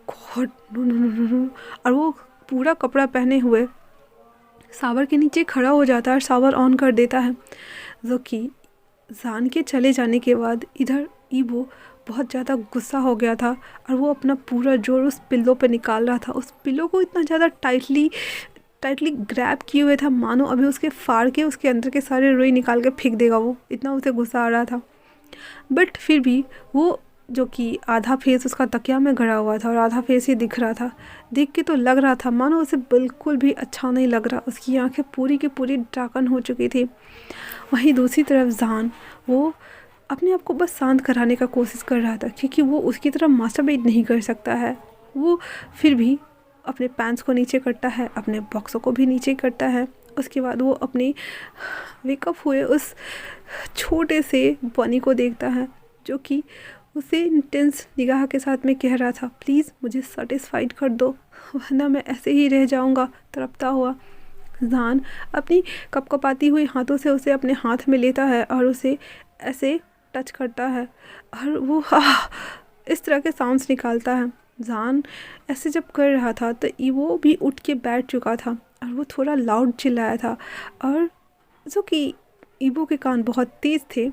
God no. और वो पूरा कपड़ा पहने हुए शावर के नीचे खड़ा हो जाता है और शावर ऑन कर देता है। जो कि जान के चले जाने के बाद इधर ईवो बहुत ज़्यादा गुस्सा हो गया था और वो अपना पूरा जोर उस पिल्लो पे निकाल रहा था। उस पिल्लो को इतना ज़्यादा टाइटली ग्रैब किए हुए था मानो अभी उसके फाड़ के उसके अंदर के सारे रोई निकाल के फेंक देगा। वो इतना उसे गुस्सा आ रहा था। बट फिर भी वो जो कि आधा फेस उसका तकिया में गड़ा हुआ था और आधा फेस ही दिख रहा था, देख के तो लग रहा था मानो उसे बिल्कुल भी अच्छा नहीं लग रहा। उसकी आंखें पूरी की पूरी डाकन हो चुकी थी। वहीं दूसरी तरफ जान वो अपने आप को बस शांत कराने का कोशिश कर रहा था क्योंकि वो उसकी तरह मास्टरबेट नहीं कर सकता है। वो फिर भी अपने पैंट्स को नीचे करता है, अपने बॉक्सों को भी नीचे करता है। उसके बाद वो अपने वेकअप हुए उस छोटे से बनी को देखता है जो कि उसे इंटेंस निगाह के साथ में कह रहा था प्लीज़ मुझे सेटिस्फाइड कर दो वरना मैं ऐसे ही रह जाऊंगा तड़पता हुआ। जान अपनी कपकपाती हुई हाथों से उसे अपने हाथ में लेता है और उसे ऐसे टच करता है और वो इस तरह के साउंड्स निकालता है। जान ऐसे जब कर रहा था तो ईवो भी उठ के बैठ चुका था और वो थोड़ा लाउड चिल्लाया था और जो कि ईवो के कान बहुत तेज़ थे।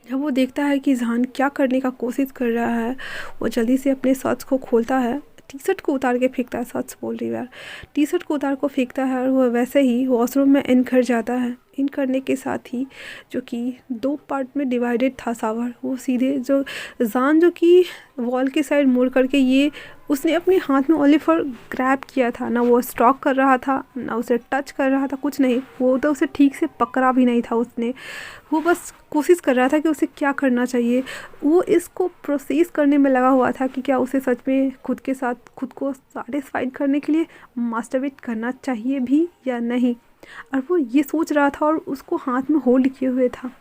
जब वो देखता है कि जान क्या करने का कोशिश कर रहा है, वो जल्दी से अपने शॉर्ट्स को खोलता है, टी शर्ट को उतार के फेंकता है, शॉर्ट्स बोल रही यार, टी शर्ट को उतार को फेंकता है और वो वैसे ही वॉशरूम में इन कर जाता है। इन करने के साथ ही जो कि 2 पार्ट में डिवाइडेड था शावर, वो सीधे जो जान जो कि वॉल के साइड मुड़ करके ये उसने अपने हाथ में ओलिवर ग्रैब किया था, ना वो स्टॉक कर रहा था, ना उसे टच कर रहा था, कुछ नहीं। वो तो उसे ठीक से पकड़ा भी नहीं था उसने। वो बस कोशिश कर रहा था कि उसे क्या करना चाहिए। वो इसको प्रोसेस करने में लगा हुआ था कि क्या उसे सच में खुद के साथ खुद को सेटिस्फाइड करने के लिए मास्टरबेट करना चाहिए भी या नहीं। और वो ये सोच रहा था और उसको हाथ में होल्ड किए हुए था।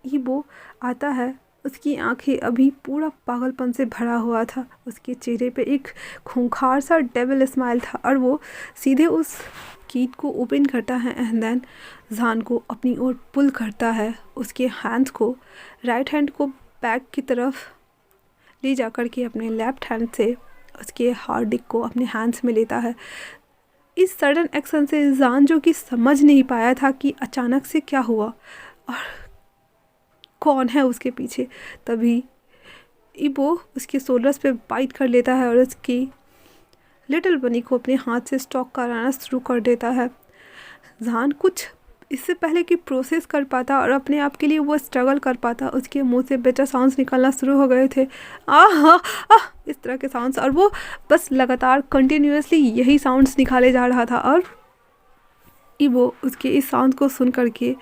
ईबो आता है, उसकी आंखें अभी पूरा पागलपन से भरा हुआ था। उसके चेहरे पे एक खूंखार सा डेविल स्माइल था और वो सीधे उस कीट को ओपन करता है एंड देन जान को अपनी ओर पुल करता है। उसके हैंड्स को, राइट हैंड को बैक की तरफ ले जाकर के अपने लेफ्ट हैंड से उसके हार्ड डिस्क को अपने हैंड्स में लेता है। इस सडन एक्शन से जान, जो कि समझ नहीं पाया था कि अचानक से क्या हुआ और कौन है उसके पीछे, तभी ईबो उसके शोल्डर्स पे बाइट कर लेता है और उसकी लिटिल बनी को अपने हाथ से स्टॉक कराना शुरू कर देता है। जान कुछ इससे पहले कि प्रोसेस कर पाता और अपने आप के लिए वो स्ट्रगल कर पाता, उसके मुंह से बेटर साउंड्स निकलना शुरू हो गए थे। इस तरह के साउंड्स, और वो बस लगातार कंटिन्यूअसली यही साउंड्स निकाले जा रहा था। और ईबो उसके इस साउंड को सुन करके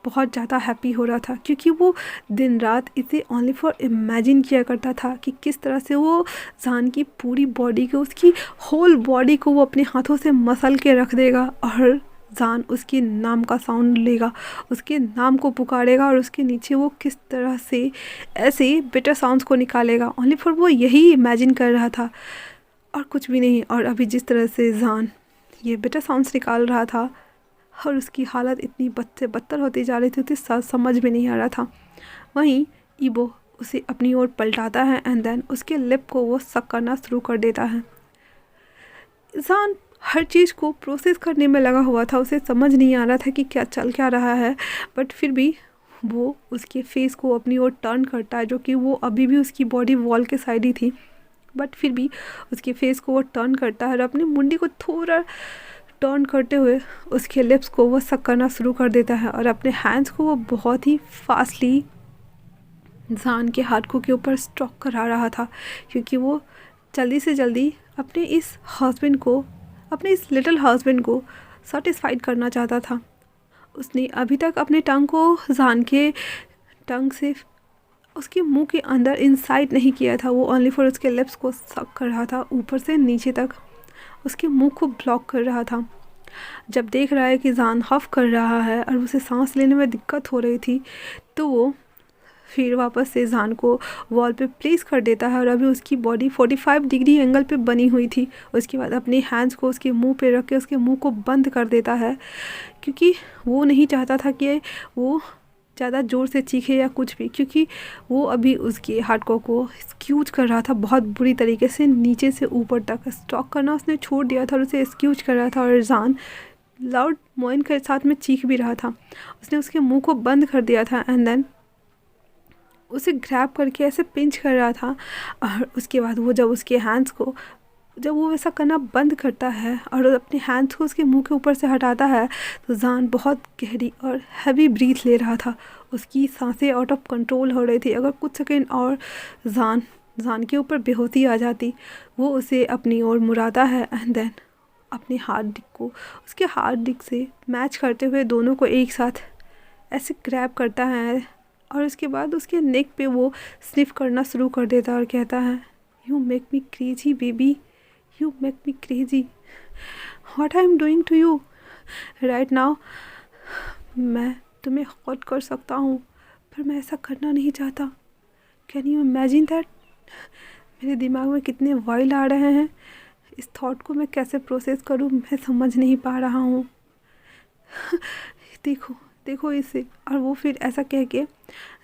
बहुत ज़्यादा हैप्पी हो रहा था, क्योंकि वो दिन रात इसे ओनली फॉर इमेजिन किया करता था कि किस तरह से वो जान की पूरी बॉडी को, उसकी होल बॉडी को वो अपने हाथों से मसल के रख देगा और जान उसके नाम का साउंड लेगा, उसके नाम को पुकारेगा और उसके नीचे वो किस तरह से ऐसे बेटर साउंड्स को निकालेगा। ओनली फॉर वो यही इमेजिन कर रहा था और कुछ भी नहीं। और अभी जिस तरह से जान ये बेटर साउंड्स निकाल रहा था और उसकी हालत इतनी बद से बदतर होती जा रही थी, उसे समझ में नहीं आ रहा था। वहीं ईबो उसे अपनी ओर पलटाता है एंड देन उसके लिप को वो सक करना शुरू कर देता है। जान हर चीज़ को प्रोसेस करने में लगा हुआ था, उसे समझ नहीं आ रहा था कि क्या चल क्या रहा है, बट फिर भी वो उसके फेस को अपनी ओर टर्न करता है, जो कि वो अभी भी उसकी बॉडी वॉल के साइड ही थी, बट फिर भी उसके फेस को वो टर्न करता है और अपनी मुंडी को थोड़ा टर्न करते हुए उसके लिप्स को वो सक करना शुरू कर देता है और अपने हैंड्स को वो बहुत ही फास्टली जान के हाथों के ऊपर स्ट्रोक करा रहा था, क्योंकि वो जल्दी से जल्दी अपने इस हस्बैंड को, अपने इस लिटिल हस्बैंड को सेटिस्फाइड करना चाहता था। उसने अभी तक अपने टंग को जान के टंग से उसके मुंह के अंदर इनसाइड नहीं किया था, वो ओनली फॉर उसके लिप्स को सक कर रहा था, ऊपर से नीचे तक उसके मुंह को ब्लॉक कर रहा था। जब देख रहा है कि जान हफ कर रहा है और उसे सांस लेने में दिक्कत हो रही थी, तो वो फिर वापस से जान को वॉल पे प्लेस कर देता है और अभी उसकी बॉडी 45 डिग्री एंगल पे बनी हुई थी। उसके बाद अपने हैंड्स को उसके मुंह पे रख के उसके मुंह को बंद कर देता है, क्योंकि वो नहीं चाहता था कि वो ज़्यादा ज़ोर से चीखे या कुछ भी, क्योंकि वो अभी उसके हाथों को स्क्यूज कर रहा था बहुत बुरी तरीके से, नीचे से ऊपर तक स्टॉक करना उसने छोड़ दिया था और उसे स्क्यूज कर रहा था। और जान लाउड मोइन के साथ में चीख भी रहा था। उसने उसके मुंह को बंद कर दिया था एंड देन उसे ग्रैब करके ऐसे पिंच कर रहा था। और उसके बाद वो जब उसके हैंड्स को, जब वो वैसा करना बंद करता है और अपने हैंड्स को उसके मुंह के ऊपर से हटाता है, तो जान बहुत गहरी और हैवी ब्रीथ ले रहा था। उसकी सांसें आउट ऑफ कंट्रोल हो रही थी। अगर कुछ सेकेंड और जान के ऊपर बेहोशी आ जाती। वो उसे अपनी ओर मुड़ाता है एंड देन अपने हार्ड डिस्क को उसके हार्ड डिस्क से मैच करते हुए दोनों को एक साथ ऐसे ग्रैब करता है और उसके बाद उसके नेक पे वो स्निफ करना शुरू कर देता है और कहता है, you make me crazy baby, you make me crazy, what I am doing to you right now. मैं तुम्हें हॉट कर सकता हूँ पर मैं ऐसा करना नहीं चाहता। Can you imagine that. मेरे दिमाग में कितने वाइल्ड आ रहे हैं, इस थॉट को मैं कैसे प्रोसेस करूँ मैं समझ नहीं पा रहा हूँ। देखो देखो इसे। और वो फिर ऐसा कह के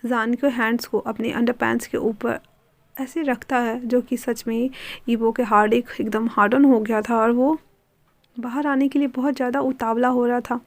जान के हैंड्स को अपने अंडर पैंट्स के ऊपर ऐसे रखता है, जो कि सच में ईबो के हार्ड एकदम हार्डन हो गया था और वो बाहर आने के लिए बहुत ज़्यादा उतावला हो रहा था।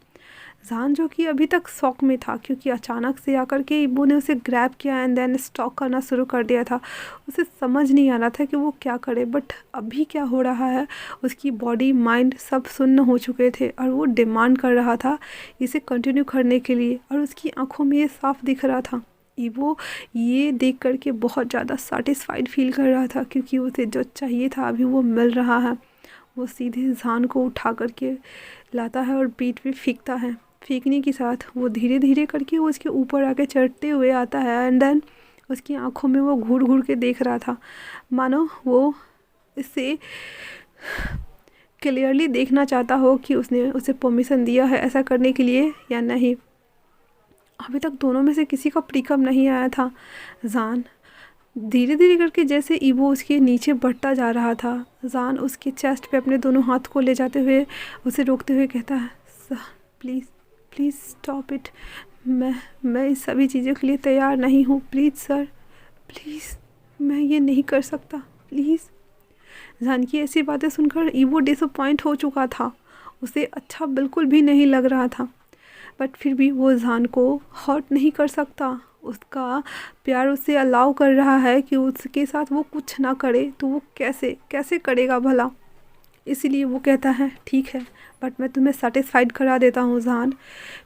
जान जो कि अभी तक शॉक में था, क्योंकि अचानक से आकर के ईबो ने उसे ग्रैब किया एंड देन स्टॉक करना शुरू कर दिया था। उसे समझ नहीं आ रहा था कि वो क्या करे, बट अभी क्या हो रहा है। उसकी बॉडी माइंड सब सुन्न हो चुके थे और वो डिमांड कर रहा था इसे कंटिन्यू करने के लिए, और उसकी आंखों में ये साफ दिख रहा था। ईवो ये देख कर के बहुत ज़्यादा सेटिस्फाइड फील कर रहा था, क्योंकि उसे जो चाहिए था अभी वो मिल रहा है। वो सीधे जान को उठा करके लाता है और पीठ पे फेंकता है। फेंकने के साथ वो धीरे धीरे करके वो उसके ऊपर आके चढ़ते हुए आता है। एंड देन उसकी आंखों में वो घूर घूर के देख रहा था, मानो वो इससे क्लियरली देखना चाहता हो कि उसने उसे परमिशन दिया है ऐसा करने के लिए या नहीं। अभी तक दोनों में से किसी का प्रीकम नहीं आया था। जान धीरे धीरे करके जैसे ईवो उसके नीचे बढ़ता जा रहा था, जान उसके चेस्ट पे अपने दोनों हाथ को ले जाते हुए उसे रोकते हुए कहता है, sir please please stop it, मैं इस सभी चीज़ों के लिए तैयार नहीं हूँ, प्लीज़ सर प्लीज़, मैं ये नहीं कर सकता प्लीज़। जान की ऐसी बातें सुनकर ईवो डिसअपॉइंट हो चुका था, उसे अच्छा बिल्कुल भी नहीं लग रहा था, बट फिर भी वो जान को हर्ट नहीं कर सकता। उसका प्यार उसे अलाउ कर रहा है कि उसके साथ वो कुछ ना करे, तो वो कैसे कैसे करेगा भला। इसीलिए वो कहता है ठीक है, बट मैं तुम्हें सेटिस्फाइड करा देता हूँ जान।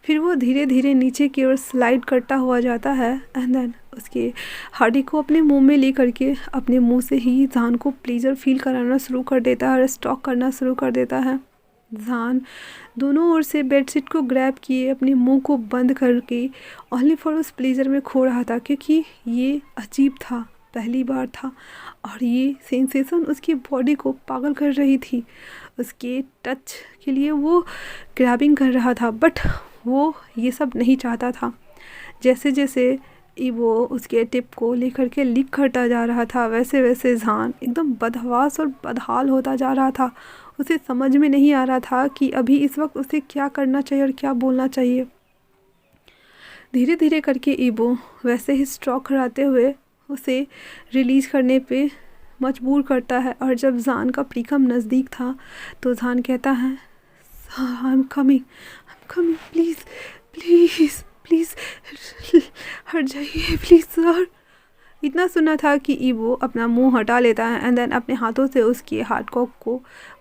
फिर वो धीरे धीरे नीचे की ओर स्लाइड करता हुआ जाता है। एंड देन उसके हार्डी को अपने मुंह में ले करके अपने मुंह से ही जान को प्लीज़र फील कराना शुरू कर देता है और स्टॉक करना शुरू कर देता है। जान दोनों ओर से बेडशीट को ग्रैब किए अपने मुंह को बंद करके ओनली फॉर उस प्लीज़र में खो रहा था, क्योंकि ये अजीब था, पहली बार था और ये सेंसेशन उसकी बॉडी को पागल कर रही थी। उसके टच के लिए वो ग्रैबिंग कर रहा था, बट वो ये सब नहीं चाहता था। जैसे जैसे वो उसके टिप को लेकर के लीक करता जा रहा था, वैसे वैसे जान एकदम बदहवास और बदहाल होता जा रहा था। उसे समझ में नहीं आ रहा था कि अभी इस वक्त उसे क्या करना चाहिए और क्या बोलना चाहिए। धीरे धीरे करके ईवो वैसे ही स्ट्रोक कराते हुए उसे रिलीज़ करने पे मजबूर करता है। और जब जान का प्रीकम नज़दीक था तो जान कहता है, I am coming please please please हट जाइए प्लीज़ सर। इतना सुना था कि ईवो अपना मुंह हटा लेता है एंड देन अपने हाथों से उसके हार्डकॉक को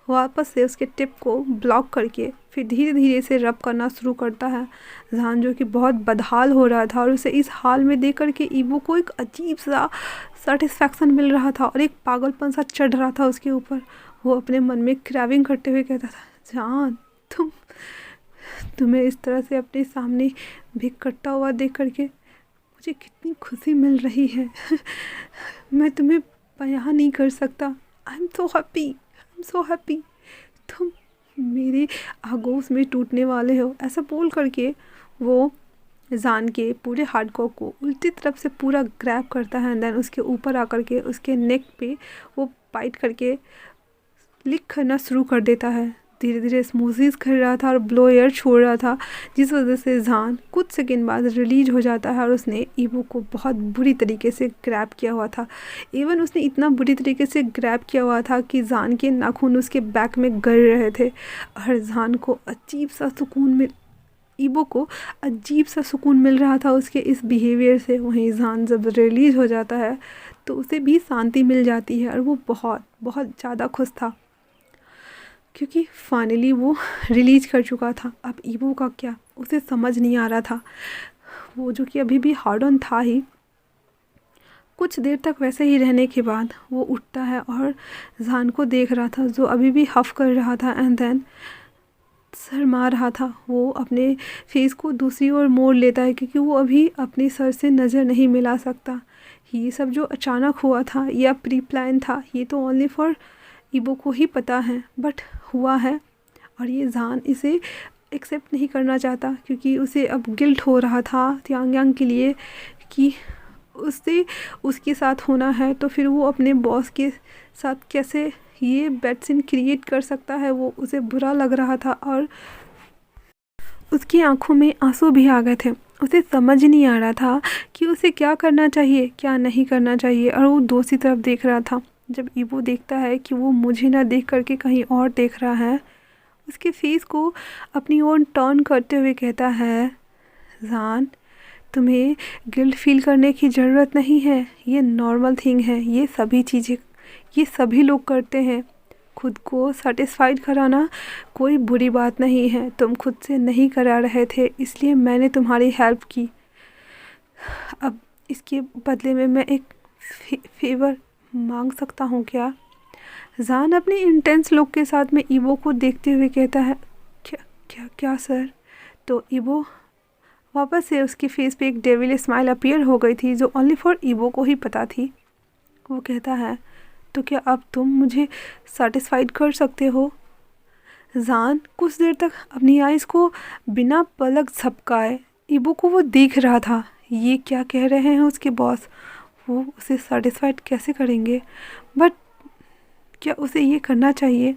वापस से उसके टिप को ब्लॉक करके फिर धीरे धीरे से रब करना शुरू करता है। जान जो कि बहुत बदहाल हो रहा था और उसे इस हाल में देख कर के ईवो को एक अजीब सा सेटिस्फैक्शन मिल रहा था और एक पागलपन सा चढ़ रहा था उसके ऊपर। वो अपने मन में क्रैविंग करते हुए कहता था, जान तुम्हें इस तरह से अपने सामने भिख करता हुआ देख करके मुझे कितनी खुशी मिल रही है। मैं तुम्हें बयां नहीं कर सकता। आई एम सो हैप्पी, तुम मेरे आगोश में टूटने वाले हो। ऐसा बोल करके वो जान के पूरे हार्डकॉक को उल्टी तरफ से पूरा ग्रैब करता है एंड देन उसके ऊपर आकर के उसके नेक पे वो बाइट करके लिक करना शुरू कर देता है। धीरे धीरे स्मूजीज कर रहा था और ब्लो एयर छोड़ रहा था, जिस वजह से जान कुछ सेकंड बाद रिलीज हो जाता है और उसने ईवो को बहुत बुरी तरीके से ग्रैब किया हुआ था। इवन उसने इतना बुरी तरीके से ग्रैब किया हुआ था कि जान के नाखून उसके बैक में गिर रहे थे और जान को ईवो को अजीब सा सुकून मिल रहा था उसके इस बिहेवियर से। वहीं जान जब रिलीज हो जाता है तो उसे भी शांति मिल जाती है और वो बहुत बहुत ज़्यादा खुश था, क्योंकि फाइनली वो रिलीज कर चुका था। अब ईवो का क्या, उसे समझ नहीं आ रहा था। वो जो कि अभी भी हार्ड ऑन था ही। कुछ देर तक वैसे ही रहने के बाद वो उठता है और जान को देख रहा था जो अभी भी हफ कर रहा था एंड देन सर मार रहा था। वो अपने फेस को दूसरी ओर मोड़ लेता है क्योंकि वो अभी अपने सर से नज़र नहीं मिला सकता। ये सब जो अचानक हुआ था या प्री प्लान था, ये तो ओनली फॉर ईवो को ही पता है, बट हुआ है और ये जान इसे एक्सेप्ट नहीं करना चाहता क्योंकि उसे अब गिल्ट हो रहा था यांग यांग के लिए कि उससे उसके साथ होना है, तो फिर वो अपने बॉस के साथ कैसे ये बैड सीन क्रिएट कर सकता है। वो उसे बुरा लग रहा था और उसकी आंखों में आंसू भी आ गए थे। उसे समझ नहीं आ रहा था कि उसे क्या करना चाहिए क्या नहीं करना चाहिए और वो दूसरी तरफ देख रहा था। जब ईवो देखता है कि वो मुझे ना देख करके कहीं और देख रहा है, उसके फेस को अपनी ओर टर्न करते हुए कहता है, जान तुम्हें गिल्ट फील करने की ज़रूरत नहीं है, ये नॉर्मल थिंग है, ये सभी चीज़ें ये सभी लोग करते हैं। खुद को सेटिस्फाइड कराना कोई बुरी बात नहीं है, तुम खुद से नहीं करा रहे थे इसलिए मैंने तुम्हारी हेल्प की। अब इसके बदले में मैं एक फेवर मांग सकता हूँ क्या? जान अपनी इंटेंस लुक के साथ में ईवो को देखते हुए कहता है, क्या क्या क्या सर? तो ईवो वापस से उसके फेस पे एक डेविल स्माइल अपीयर हो गई थी जो ओनली फॉर ईवो को ही पता थी। वो कहता है, तो क्या अब तुम मुझे सेटिस्फाइड कर सकते हो? जान कुछ देर तक अपनी आइज़ को बिना पलक झपकाए ईवो को वो देख रहा था। ये क्या कह रहे हैं उसके बॉस? वो उसे सेटिस्फाइड कैसे करेंगे? बट क्या उसे ये करना चाहिए?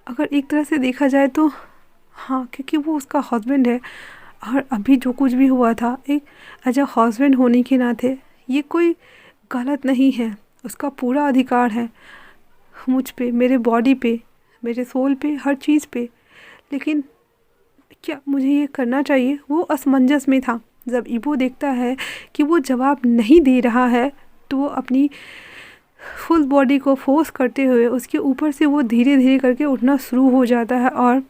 अगर एक तरह से देखा जाए तो हाँ, क्योंकि वो उसका हस्बैंड है और अभी जो कुछ भी हुआ था एक एज अ हस्बैंड होने के नाते ये कोई गलत नहीं है। उसका पूरा अधिकार है मुझ पे, मेरे बॉडी पे, मेरे सोल पे, हर चीज़ पे। लेकिन क्या मुझे ये करना चाहिए? वो असमंजस में था। जब ईवो देखता है कि वो जवाब नहीं दे रहा है तो वो अपनी फुल बॉडी को फोर्स करते हुए उसके ऊपर से वो धीरे धीरे करके उठना शुरू हो जाता है और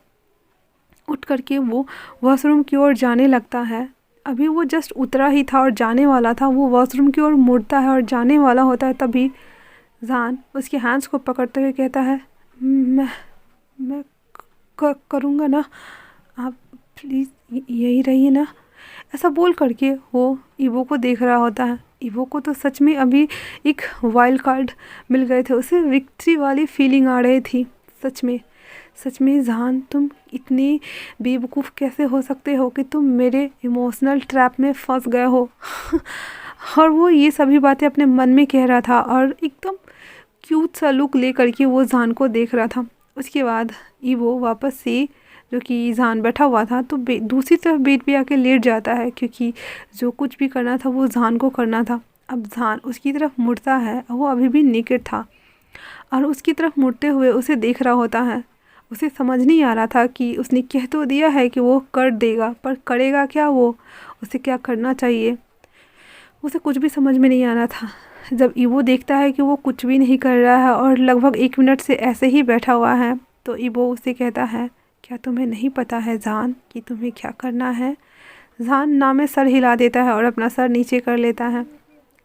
उठ करके वो वॉशरूम की ओर जाने लगता है। अभी वो जस्ट उतरा ही था और जाने वाला था। वो वॉशरूम की ओर मुड़ता है और जाने वाला होता है, तभी जान उसके हैंड्स को पकड़ते हुए कहता है, मैं करूँगा ना, आप प्लीज़ यही रहिए ना। ऐसा बोल करके वो ईवो को देख रहा होता है। ईवो को तो सच में अभी एक वाइल्ड कार्ड मिल गए थे, उसे विक्ट्री वाली फीलिंग आ रही थी। सच में जान तुम इतने बेवकूफ़ कैसे हो सकते हो कि तुम मेरे इमोशनल ट्रैप में फंस गए हो? और वो ये सभी बातें अपने मन में कह रहा था और एकदम क्यूट सा लुक ले करके वो जान को देख रहा था। उसके बाद ईवो वापस से जो कि जान बैठा हुआ था तो दूसरी तरफ बेड पे आके लेट जाता है, क्योंकि जो कुछ भी करना था वो जान को करना था। अब जान उसकी तरफ मुड़ता है, वो अभी भी नेकेड था और उसकी तरफ मुड़ते हुए उसे देख रहा होता है। उसे समझ नहीं आ रहा था कि उसने कह तो दिया है कि वो कर देगा, पर करेगा क्या? वो उसे क्या करना चाहिए उसे कुछ भी समझ में नहीं आ रहा था। जब ईवो देखता है कि वो कुछ भी नहीं कर रहा है और लगभग 1 मिनट से ऐसे ही बैठा हुआ है तो ईवो उसे कहता है, क्या तुम्हें नहीं पता है जान कि तुम्हें क्या करना है? जान ना में सर हिला देता है और अपना सर नीचे कर लेता है।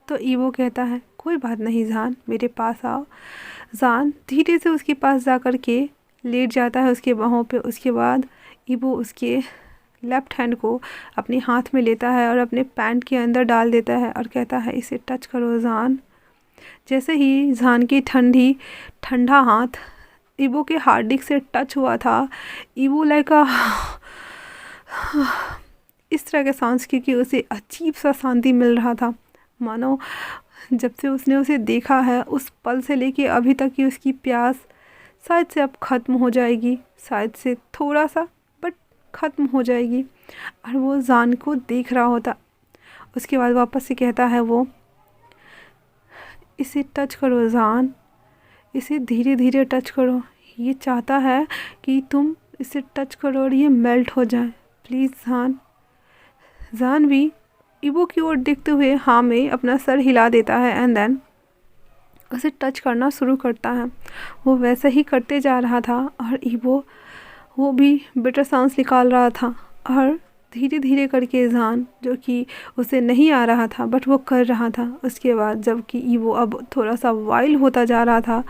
तो ईवो कहता है, कोई बात नहीं जान, मेरे पास आओ। जान धीरे से उसके पास जा कर के लेट जाता है उसके बाहों पे। उसके बाद ईवो उसके लेफ़्ट हैंड को अपने हाथ में लेता है और अपने पैंट के अंदर डाल देता है और कहता है, इसे टच करो जान। जैसे ही जान की ठंडा हाथ ईवो के हार्ड डिस्क से टच हुआ था, ईवो लाइक इस तरह के सांस, क्योंकि उसे अजीब सा शांति मिल रहा था, मानो जब से उसने उसे देखा है उस पल से लेके अभी तक की उसकी प्यास शायद से अब ख़त्म हो जाएगी, शायद से थोड़ा सा बट ख़त्म हो जाएगी। और वो जान को देख रहा होता। उसके बाद वापस से कहता है वो, इसे टच करो जान, इसे धीरे धीरे टच करो। ये चाहता है कि तुम इसे टच करो और ये मेल्ट हो जाए, प्लीज़ जान। जान भी ईवो की ओर देखते हुए हाँ में अपना सर हिला देता है एंड देन उसे टच करना शुरू करता है। वो वैसे ही करते जा रहा था और ईवो वो भी बिटर सांस निकाल रहा था और धीरे धीरे करके जान, जो कि उसे नहीं आ रहा था बट वो कर रहा था। उसके बाद जबकि ईवो अब थोड़ा सा वाइल्ड होता जा रहा था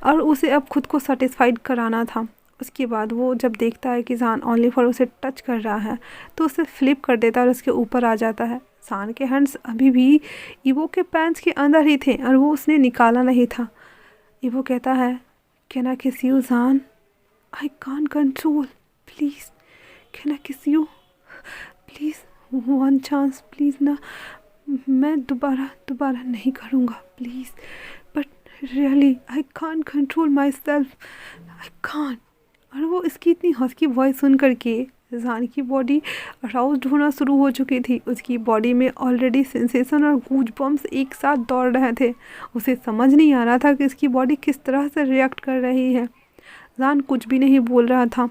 और उसे अब खुद को सेटिस्फाइड कराना था। उसके बाद वो जब देखता है कि जान ओनली फॉर उसे टच कर रहा है तो उसे फ्लिप कर देता है और उसके ऊपर आ जाता है। जान के हैंड्स अभी भी ईवो के पैंट्स के अंदर ही थे और वो उसने निकाला नहीं था। ईवो कहता है, कैन आई किस यू जान? I can't control, please can I kiss you, please one chance please ना, मैं दोबारा नहीं करूँगा please, but really I can't control myself, I can't. और वो इसकी इतनी हस्की वॉइस सुन करके जान की बॉडी अराउज्ड होना शुरू हो चुकी थी। उसकी बॉडी में ऑलरेडी सेंसेशन और गूज बम्स एक साथ दौड़ रहे थे। उसे समझ नहीं आ रहा था कि इसकी बॉडी किस तरह से रिएक्ट कर रही है। जान कुछ भी नहीं बोल रहा था।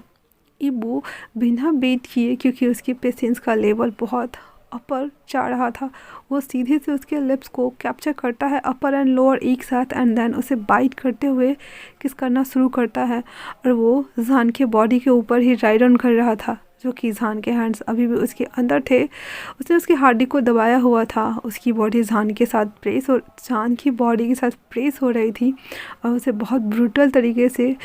ईवो बिना वेट किए, क्योंकि उसके पेशेंस का लेवल बहुत अपर जा रहा था, वो सीधे से उसके लिप्स को कैप्चर करता है अपर एंड लोअर एक साथ एंड देन उसे बाइट करते हुए किस करना शुरू करता है। और वो जान के बॉडी के ऊपर ही राइड ऑन कर रहा था, जो कि जहान के हैंड्स अभी भी उसके अंदर थे। उसने उसकी हड्डी को दबाया हुआ था। उसकी बॉडी जहान की बॉडी के साथ प्रेस हो रही थी और उसे बहुत ब्रूटल तरीके से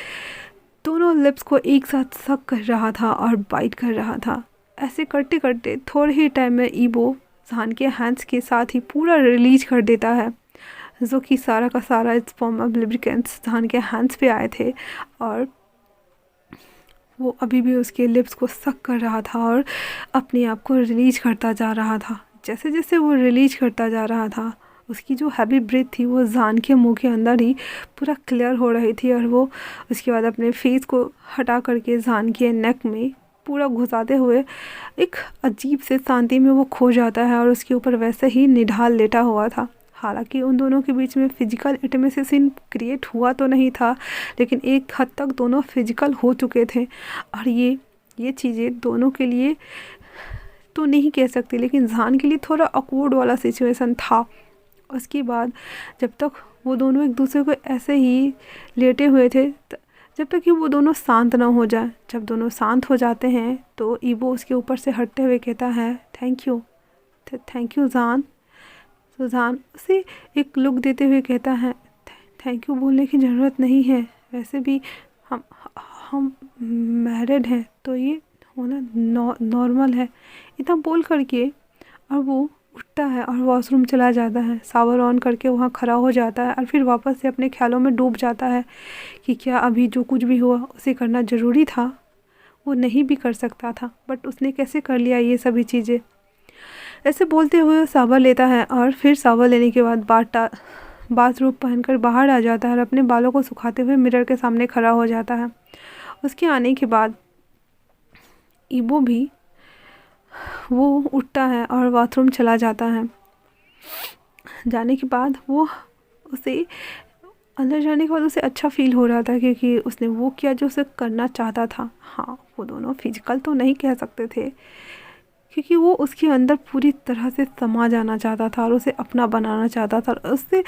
दोनों लिप्स को एक साथ सक कर रहा था और बाइट कर रहा था। ऐसे करते करते थोड़े ही टाइम में ईबो जहान के हैंड्स के साथ ही पूरा रिलीज कर देता है, जो कि सारा का सारा इस फॉर्म ऑफ लिब्रिकेंट्स जहान के हैंड्स पे आए थे और वो अभी भी उसके लिप्स को सक कर रहा था और अपने आप को रिलीज करता जा रहा था। जैसे जैसे वो रिलीज करता जा रहा था, उसकी जो हैवी ब्रीथ थी वो जहान के मुंह के अंदर ही पूरा क्लियर हो रही थी और वो उसके बाद अपने फेस को हटा करके जहान के नेक में पूरा घुसाते हुए एक अजीब से शांति में वो खो जाता है और उसके ऊपर वैसे ही निढाल लेटा हुआ था। हालांकि उन दोनों के बीच में फिजिकल इंटीमेसी सीन क्रिएट हुआ तो नहीं था, लेकिन एक हद तक दोनों फिजिकल हो चुके थे और ये चीज़ें दोनों के लिए तो नहीं कह सकती, लेकिन जहान के लिए थोड़ा ऑकवर्ड वाला सिचुएशन था। उसके बाद जब तक वो दोनों एक दूसरे को ऐसे ही लेटे हुए थे, जब तक कि वो दोनों शांत ना हो जाए। जब दोनों शांत हो जाते हैं तो ईबो उसके ऊपर से हटते हुए कहता है थैंक यू जहान। तो जहान उसे एक लुक देते हुए कहता है थैंक यू बोलने की ज़रूरत नहीं है, वैसे भी हम मैरिड हैं तो ये होना नॉर्मल है। इतना बोल करके और वो उठता है और वॉशरूम चला जाता है, शावर ऑन करके वहाँ खड़ा हो जाता है और फिर वापस से अपने ख्यालों में डूब जाता है कि क्या अभी जो कुछ भी हुआ उसे करना ज़रूरी था। वो नहीं भी कर सकता था, बट उसने कैसे कर लिया ये सभी चीज़ें। ऐसे बोलते हुए शावर लेता है और फिर शावर लेने के बाद बाथरूम पहनकर बाहर आ जाता है और अपने बालों को सुखाते हुए मिरर के सामने खड़ा हो जाता है। उसके आने के बाद ईबो भी वो उठता है और बाथरूम चला जाता है। जाने के बाद उसे अंदर जाने के बाद उसे अच्छा फील हो रहा था, क्योंकि उसने वो किया जो उसे करना चाहता था। हाँ, वो दोनों फिजिकल तो नहीं कह सकते थे, क्योंकि वो उसके अंदर पूरी तरह से समा जाना चाहता था और उसे अपना बनाना चाहता था और उससे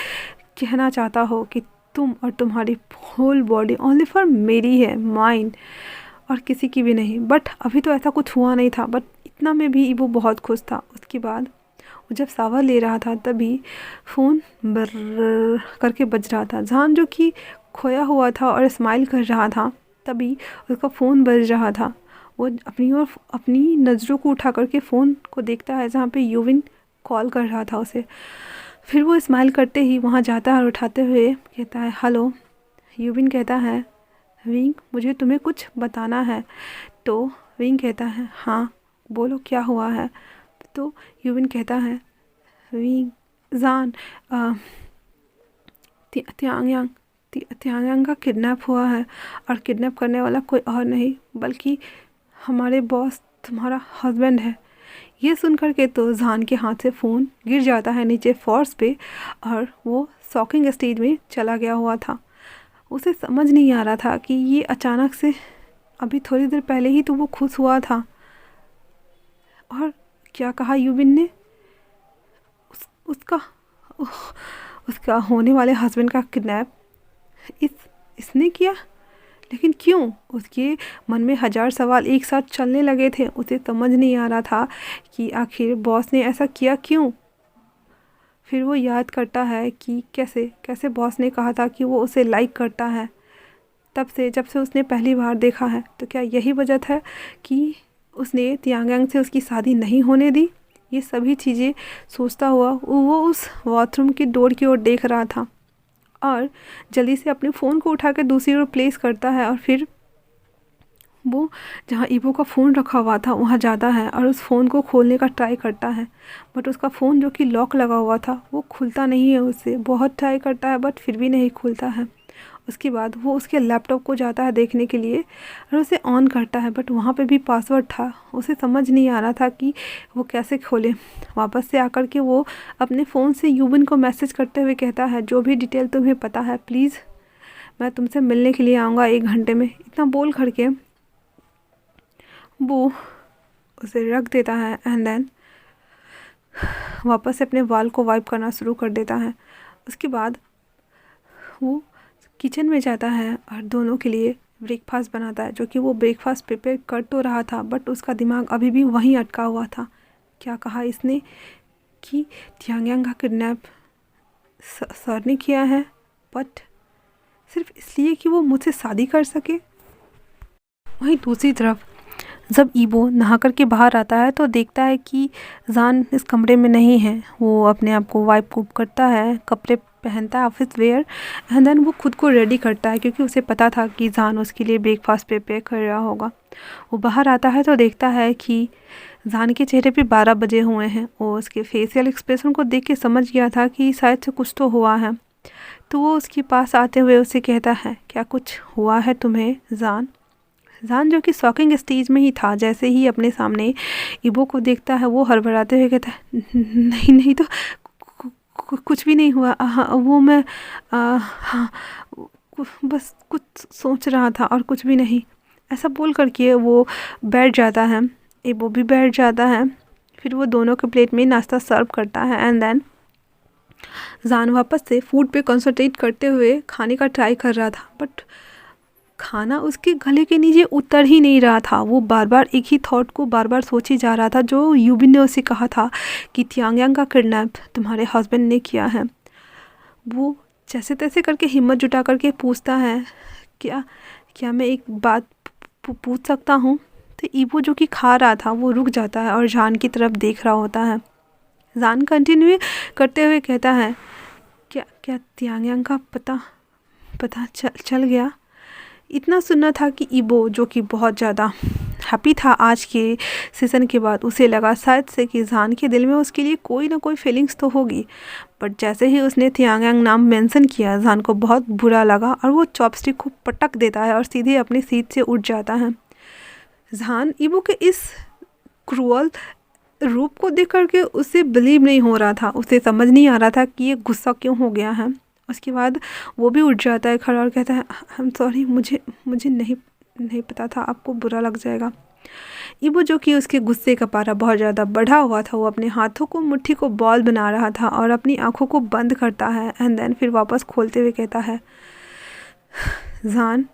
कहना चाहता हो कि तुम और तुम्हारी होल बॉडी ओनली फॉर मेरी है, माइंड, और किसी की भी नहीं। बट अभी तो ऐसा कुछ हुआ नहीं था, बट इतना में भी वो बहुत खुश था। उसके बाद वो जब शावर ले रहा था तभी फ़ोन बर्र करके बज रहा था। जहान जो कि खोया हुआ था और स्माइल कर रहा था, तभी उसका फ़ोन बज रहा था। वो अपनी नज़रों को उठा करके फ़ोन को देखता है जहाँ पे यूविन कॉल कर रहा था उसे। फिर वो स्माइल करते ही वहाँ जाता है और उठाते हुए कहता है हेलो। यूविन कहता है विंग, मुझे तुम्हें कुछ बताना है। तो विंग कहता है हाँ बोलो क्या हुआ है। तो यूविन कहता है विंग जान त्यायांग का किडनैप हुआ है और किडनैप करने वाला कोई और नहीं बल्कि हमारे बॉस तुम्हारा हस्बैंड है। ये सुनकर के तो जहान के हाथ से फ़ोन गिर जाता है नीचे फॉर्स पे और वो शॉकिंग स्टेज में चला गया हुआ था। उसे समझ नहीं आ रहा था कि ये अचानक से अभी थोड़ी देर पहले ही तो वो खुश हुआ था और क्या कहा यूविन ने उसका होने वाले हस्बैंड का किडनैप इसने किया। लेकिन क्यों? उसके मन में 1000 सवाल एक साथ चलने लगे थे। उसे समझ नहीं आ रहा था कि आखिर बॉस ने ऐसा किया क्यों। फिर वो याद करता है कि कैसे बॉस ने कहा था कि वो उसे लाइक करता है जब से उसने पहली बार देखा है। तो क्या यही वजह था कि उसने त्यायांग से उसकी शादी नहीं होने दी। ये सभी चीज़ें सोचता हुआ वो उस बाथरूम की डोर की ओर देख रहा था और जल्दी से अपने फ़ोन को उठाकर दूसरी ओर प्लेस करता है और फिर वो जहाँ ईबो का फ़ोन रखा हुआ था वहाँ जाता है और उस फ़ोन को खोलने का ट्राई करता है। बट उसका फ़ोन जो कि लॉक लगा हुआ था वो खुलता नहीं है। उससे बहुत ट्राई करता है बट फिर भी नहीं खुलता है। उसके बाद वो उसके लैपटॉप को जाता है देखने के लिए और उसे ऑन करता है, बट वहाँ पे भी पासवर्ड था। उसे समझ नहीं आ रहा था कि वो कैसे खोले। वापस से आकर के वो अपने फ़ोन से यूविन को मैसेज करते हुए कहता है जो भी डिटेल तुम्हें पता है प्लीज़ मैं तुमसे मिलने के लिए आऊँगा 1 घंटे में। इतना बोल करके वो उसे रख देता है एंड देन वापस से अपने बाल को वाइप करना शुरू कर देता है। उसके बाद वो किचन में जाता है और दोनों के लिए ब्रेकफास्ट बनाता है, जो कि वो ब्रेकफास्ट प्रिपेयर कर तो रहा था बट उसका दिमाग अभी भी वहीं अटका हुआ था। क्या कहा इसने कि तियांग का किडनैप सर ने किया है, बट सिर्फ इसलिए कि वो मुझसे शादी कर सके। वहीं दूसरी तरफ जब ईबो नहा कर के बाहर आता है तो देखता है कि जान इस कमरे में नहीं है। वो अपने आप को वाइप कूप करता है, कपड़े पहनता है ऑफिस वेयर, एंड देन वो खुद को रेडी करता है क्योंकि उसे पता था कि जान उसके लिए ब्रेकफास्ट प्रिपेयर कर रहा होगा। वो बाहर आता है तो देखता है कि जान के चेहरे पे 12 बजे हुए हैं और उसके फेशियल एक्सप्रेशन को देख के समझ गया था कि शायद से कुछ तो हुआ है। तो वो उसके पास आते हुए उसे कहता है, क्या कुछ हुआ है तुम्हें जान? जान, जो कि शॉकिंग स्टेज में ही था, जैसे ही अपने सामने ईबो को देखता है वो हड़बड़ाते हुए कहता है, नहीं नहीं, तो कुछ भी नहीं हुआ। वो मैं हाँ, बस कुछ सोच रहा था और कुछ भी नहीं। ऐसा बोल करके वो बैठ जाता है, ईबो भी बैठ जाता है। फिर वो दोनों के प्लेट में नाश्ता सर्व करता है एंड देन जान वापस से फूड पे कंसंट्रेट करते हुए खाने का ट्राई कर रहा था, बट खाना उसके गले के नीचे उतर ही नहीं रहा था। वो बार बार एक ही थॉट को बार बार सोचे जा रहा था जो यूबिन ने उसे कहा था कि तियांग का किडनैप तुम्हारे हस्बैंड ने किया है। वो जैसे तैसे करके हिम्मत जुटा करके पूछता है, क्या क्या मैं एक बात पूछ सकता हूँ? तो ईबो जो कि खा रहा था वो रुक जाता है और जान की तरफ देख रहा होता है। जान कंटिन्यू करते हुए कहता है, क्या क्या तियांग का पता चल गया? इतना सुनना था कि ईबो, जो कि बहुत ज़्यादा हैप्पी था आज के सीज़न के बाद, उसे लगा शायद से कि जान के दिल में उसके लिए कोई ना कोई फीलिंग्स तो होगी। बट जैसे ही उसने तियांग नाम मेंशन किया, जान को बहुत बुरा लगा और वो चॉपस्टिक को पटक देता है और सीधे अपनी सीट से उठ जाता है। जान ईबो के इस क्रूअल रूप को देख करके उसे बिलीव नहीं हो रहा था, उसे समझ नहीं आ रहा था कि ये गुस्सा क्यों हो गया है। उसके बाद वो भी उठ जाता है खड़ा और कहता है, आई एम सॉरी, मुझे नहीं पता था आपको बुरा लग जाएगा। ईबो, जो कि उसके गुस्से का पारा बहुत ज़्यादा बढ़ा हुआ था, वो अपने हाथों को मुट्ठी को बॉल बना रहा था और अपनी आंखों को बंद करता है एंड देन फिर वापस खोलते हुए कहता है, जान,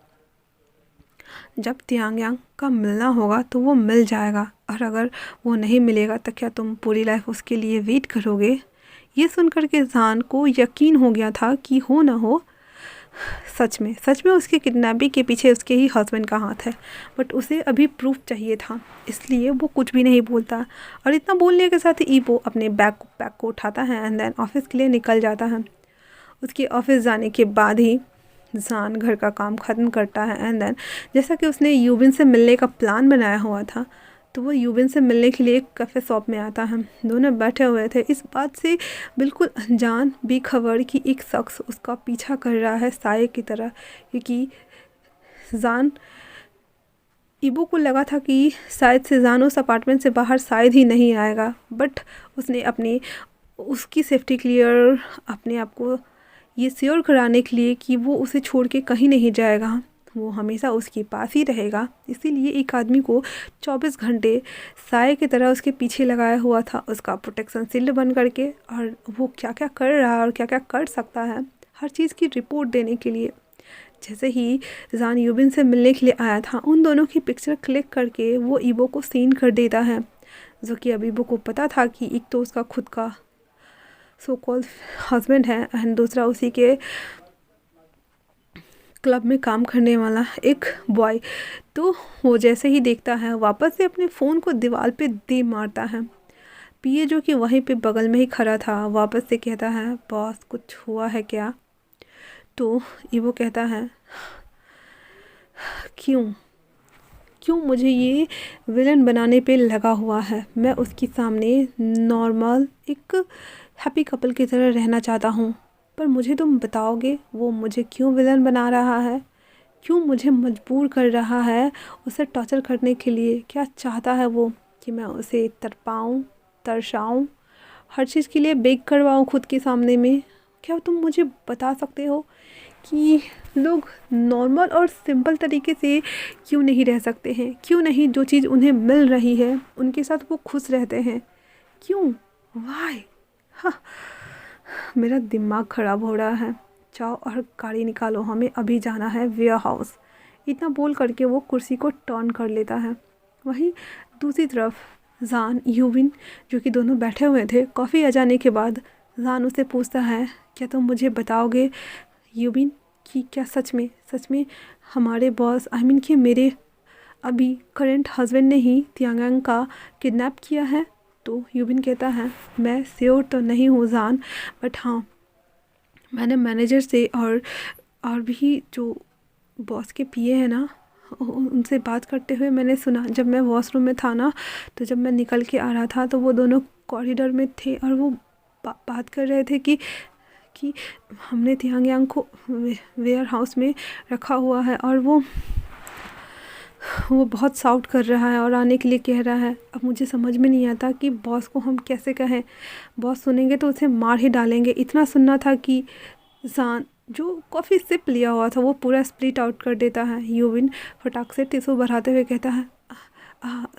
जब तियांग का मिलना होगा तो वो मिल जाएगा, और अगर वो नहीं मिलेगा तो क्या तुम पूरी लाइफ उसके लिए वेट करोगे? ये सुनकर के जान को यकीन हो गया था कि हो ना हो सच में उसके किडनैपिंग के पीछे उसके ही हस्बैंड का हाथ है, बट उसे अभी प्रूफ चाहिए था, इसलिए वो कुछ भी नहीं बोलता। और इतना बोलने के साथ ही ईबो अपने बैग को उठाता है एंड देन ऑफिस के लिए निकल जाता है। उसके ऑफिस जाने के बाद ही जान घर का काम ख़त्म करता है एंड देन जैसा कि उसने यूबिन से मिलने का प्लान बनाया हुआ था, तो वो यूबिन से मिलने के लिए एक कैफ़े शॉप में आता है। दोनों बैठे हुए थे, इस बात से बिल्कुल अनजान बेखबर कि एक शख्स उसका पीछा कर रहा है साये की तरह, क्योंकि जान ईबो को लगा था कि शायद से जान उस अपार्टमेंट से बाहर शायद ही नहीं आएगा, बट उसने उसकी सेफ्टी के लिए अपने आप को ये श्योर कराने के लिए कि वो उसे छोड़ के कहीं नहीं जाएगा, वो हमेशा उसके पास ही रहेगा, इसीलिए एक आदमी को 24 घंटे साये की तरह उसके पीछे लगाया हुआ था, उसका प्रोटेक्शन शील्ड बन करके। और वो क्या क्या कर रहा है और क्या क्या कर सकता है, हर चीज़ की रिपोर्ट देने के लिए। जैसे ही जान यूबिन से मिलने के लिए आया था, उन दोनों की पिक्चर क्लिक करके वो ईबो को सीन कर देता है, जो कि अब ईबो को पता था कि एक तो उसका खुद का सो कॉल्ड हस्बैंड है एंड दूसरा उसी के क्लब में काम करने वाला एक बॉय। तो वो जैसे ही देखता है वापस से अपने फ़ोन को दीवार पे दे मारता है। पीए, जो कि वहीं पे बगल में ही खड़ा था, वापस से कहता है, बॉस कुछ हुआ है क्या? तो ईवो कहता है, क्यों मुझे ये विलन बनाने पे लगा हुआ है? मैं उसके सामने नॉर्मल एक हैप्पी कपल की तरह रहना चाहता हूँ, पर मुझे तुम बताओगे वो मुझे क्यों विलन बना रहा है? क्यों मुझे मजबूर कर रहा है उसे टॉर्चर करने के लिए? क्या चाहता है वो कि मैं उसे तड़पाऊँ, तरसाऊँ, हर चीज़ के लिए बेग करवाऊँ खुद के सामने में? क्या तुम मुझे बता सकते हो कि लोग नॉर्मल और सिंपल तरीके से क्यों नहीं रह सकते हैं? क्यों नहीं जो चीज़ उन्हें मिल रही है उनके साथ वो खुश रहते हैं? क्यों? वाई? हाँ, मेरा दिमाग ख़राब हो रहा है। जाओ और गाड़ी निकालो, हमें अभी जाना है वेयर हाउस। इतना बोल करके वो कुर्सी को टर्न कर लेता है। वहीं दूसरी तरफ जान यूविन जो कि दोनों बैठे हुए थे, कॉफ़ी आ जाने के बाद जान उससे पूछता है, क्या तुम मुझे बताओगे यूविन कि क्या सच में हमारे बॉस कि मेरे अभी करंट हस्बैंड ने ही तियांगांग का किडनैप किया है? तो यूविन कहता है, मैं श्योर तो नहीं हूँ जान, बट हाँ मैंने मैनेजर से और भी जो बॉस के पीए हैं ना, उनसे बात करते हुए मैंने सुना। जब मैं वॉशरूम में था ना, तो जब मैं निकल के आ रहा था तो वो दोनों कॉरिडोर में थे और वो बात कर रहे थे कि हमने तियांग को वेयर हाउस में रखा हुआ है और वो बहुत शाउट कर रहा है और आने के लिए कह रहा है। अब मुझे समझ में नहीं आता कि बॉस को हम कैसे कहें, बॉस सुनेंगे तो उसे मार ही डालेंगे। इतना सुनना था कि जान जो कॉफ़ी सिप लिया हुआ था वो पूरा स्प्लिट आउट कर देता है। यूविन फटाक से टिश्यू बढ़ाते हुए कहता है,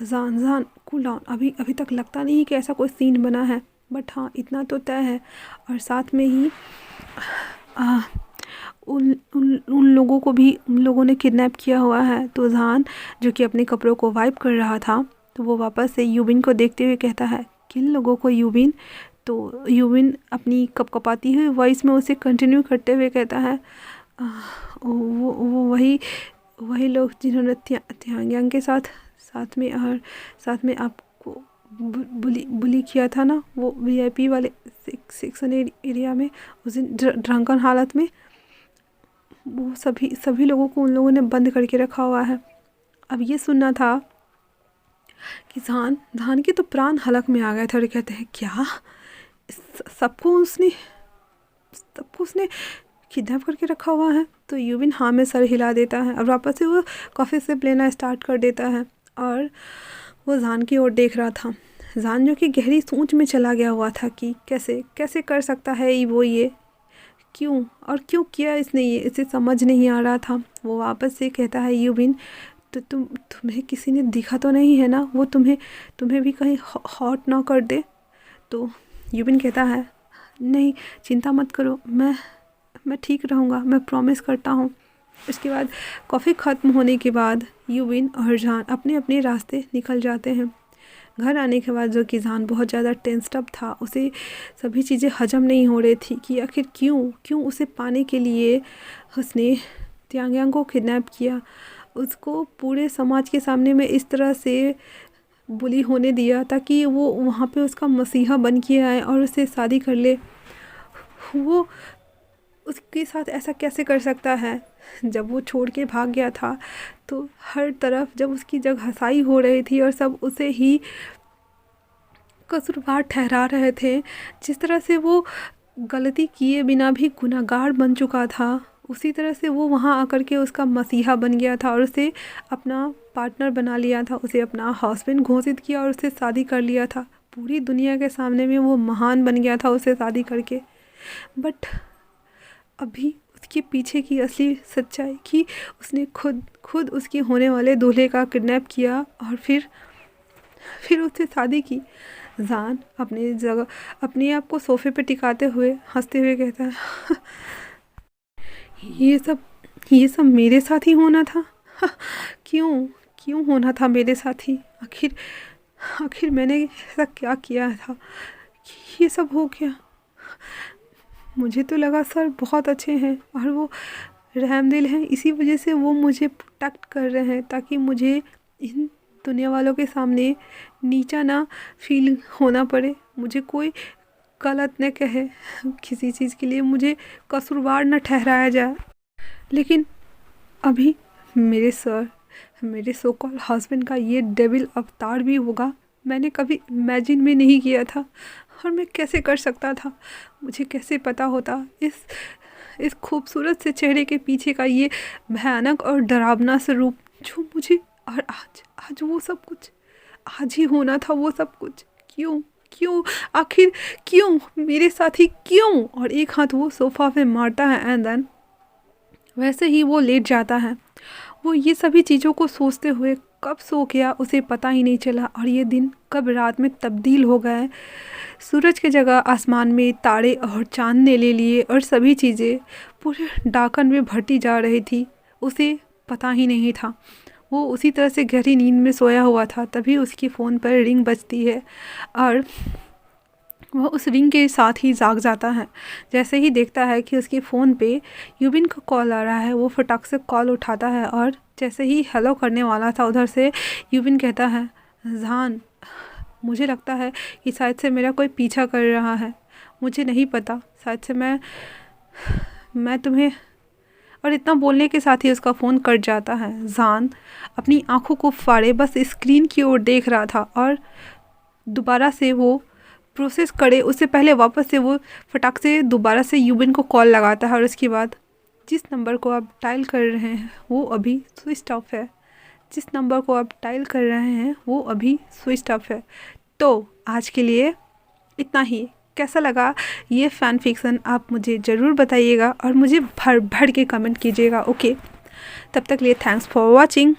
जान कूल डाउन, अभी तक लगता नहीं कि ऐसा कोई सीन बना है, बट हाँ इतना तो तय है। और साथ में ही उन लोगों को भी उन लोगों ने किडनैप किया हुआ है। तो जान जो कि अपने कपड़ों को वाइप कर रहा था, तो वो वापस से यूविन को देखते हुए कहता है, किन लोगों को यूविन? तो यूविन अपनी कपकपाती हुई वॉइस में उसे कंटिन्यू करते हुए कहता है, वो वही लोग जिन्होंने तियांग के साथ में आपको बुली किया था ना, वो वीआईपी वाले सेक्शन एरिया में उस दिन ड्रंकन हालत में। वो सभी लोगों को उन लोगों ने बंद करके रखा हुआ है। अब ये सुनना था कि धान के तो प्राण हलक में आ गए थे और कहते हैं, क्या सबको उसने किडनैप करके रखा हुआ है? तो यूविन हाँ में सर हिला देता है और वापस से वो कॉफ़ी सिप लेना स्टार्ट कर देता है और वो जान की ओर देख रहा था। जान जो कि गहरी सोच में चला गया हुआ था कि कैसे कर सकता है ये क्यों किया इसने, ये इसे समझ नहीं आ रहा था। वो वापस से कहता है, यूविन तो तुम्हें किसी ने दिखा तो नहीं है ना, वो तुम्हें भी कहीं हॉट ना कर दे? तो यूविन कहता है, नहीं चिंता मत करो, मैं ठीक रहूँगा, मैं प्रॉमिस करता हूँ। इसके बाद कॉफ़ी ख़त्म होने के बाद यूविन और जान अपने अपने रास्ते निकल जाते हैं। घर आने के बाद जो कि जान बहुत ज़्यादा टेंस्ड अप था, उसे सभी चीज़ें हजम नहीं हो रही थी कि आखिर क्यों उसे पाने के लिए उसने तियांग को किडनैप किया, उसको पूरे समाज के सामने में इस तरह से बुली होने दिया ताकि वो वहाँ पे उसका मसीहा बन के आए और उससे शादी कर ले। वो उसके साथ ऐसा कैसे कर सकता है? जब वो छोड़ के भाग गया था तो हर तरफ जब उसकी जगह हंसाई हो रही थी और सब उसे ही कसूरवार ठहरा रहे थे, जिस तरह से वो गलती किए बिना भी गुनहगार बन चुका था, उसी तरह से वो वहाँ आकर के उसका मसीहा बन गया था और उसे अपना पार्टनर बना लिया था, उसे अपना हस्बैंड घोषित किया और उससे शादी कर लिया था। पूरी दुनिया के सामने में वो महान बन गया था उससे शादी करके। बट अभी उसके पीछे की असली सच्चाई कि उसने खुद उसके होने वाले दूल्हे का किडनैप किया और फिर उससे शादी की। जान अपनी जगह अपने आप को सोफे पे टिकाते हुए हंसते हुए कहता है, ये सब मेरे साथ ही होना था। क्यों होना था मेरे साथ ही? आखिर मैंने ऐसा क्या किया था कि ये सब हो गया? मुझे तो लगा सर बहुत अच्छे हैं और वो रहमदिल हैं, इसी वजह से वो मुझे प्रोटेक्ट कर रहे हैं ताकि मुझे इन दुनिया वालों के सामने नीचा ना फील होना पड़े, मुझे कोई गलत न कहे, किसी चीज़ के लिए मुझे कसूरवार न ठहराया जाए। लेकिन अभी मेरे सो कॉल्ड हस्बैंड का ये डेविल अवतार भी होगा, मैंने कभी इमेजिन भी नहीं किया था। और मैं कैसे कर सकता था? मुझे कैसे पता होता इस खूबसूरत से चेहरे के पीछे का ये भयानक और डरावना सा रूप जो मुझे और आज वो सब कुछ आज ही होना था। वो सब कुछ क्यों आखिर क्यों मेरे साथ ही क्यों? और एक हाथ वो सोफा पे मारता है एंड देन वैसे ही वो लेट जाता है। वो ये सभी चीज़ों को सोचते हुए कब सो गया उसे पता ही नहीं चला और ये दिन कब रात में तब्दील हो गए। सूरज की जगह आसमान में तारे और चांद ने ले लिए और सभी चीज़ें पूरे डाकन में भरती जा रही थी। उसे पता ही नहीं था। वो उसी तरह से गहरी नींद में सोया हुआ था, तभी उसकी फ़ोन पर रिंग बजती है और वह उस रिंग के साथ ही जाग जाता है। जैसे ही देखता है कि उसके फ़ोन पे यूबिन का कॉल आ रहा है, वो फटाक से कॉल उठाता है और जैसे ही हेलो करने वाला था, उधर से यूबिन कहता है, जहान, मुझे लगता है कि शायद से मेरा कोई पीछा कर रहा है, मुझे नहीं पता, शायद से मैं तुम्हें। और इतना बोलने के साथ ही उसका फ़ोन कट जाता है। जान अपनी आंखों को फाड़े बस स्क्रीन की ओर देख रहा था और दोबारा से वो प्रोसेस करे उससे पहले वापस से वो फटाक से दोबारा से यूबिन को कॉल लगाता है और उसके बाद, जिस नंबर को आप डायल कर रहे हैं वो अभी स्विच ऑफ है, जिस नंबर को आप डायल कर रहे हैं वो अभी स्विच ऑफ है। तो आज के लिए इतना ही। कैसा लगा ये फ़ैन फिक्सन आप मुझे ज़रूर बताइएगा और मुझे भर भर के कमेंट कीजिएगा। ओके, तब तक लिए थैंक्स फॉर वॉचिंग।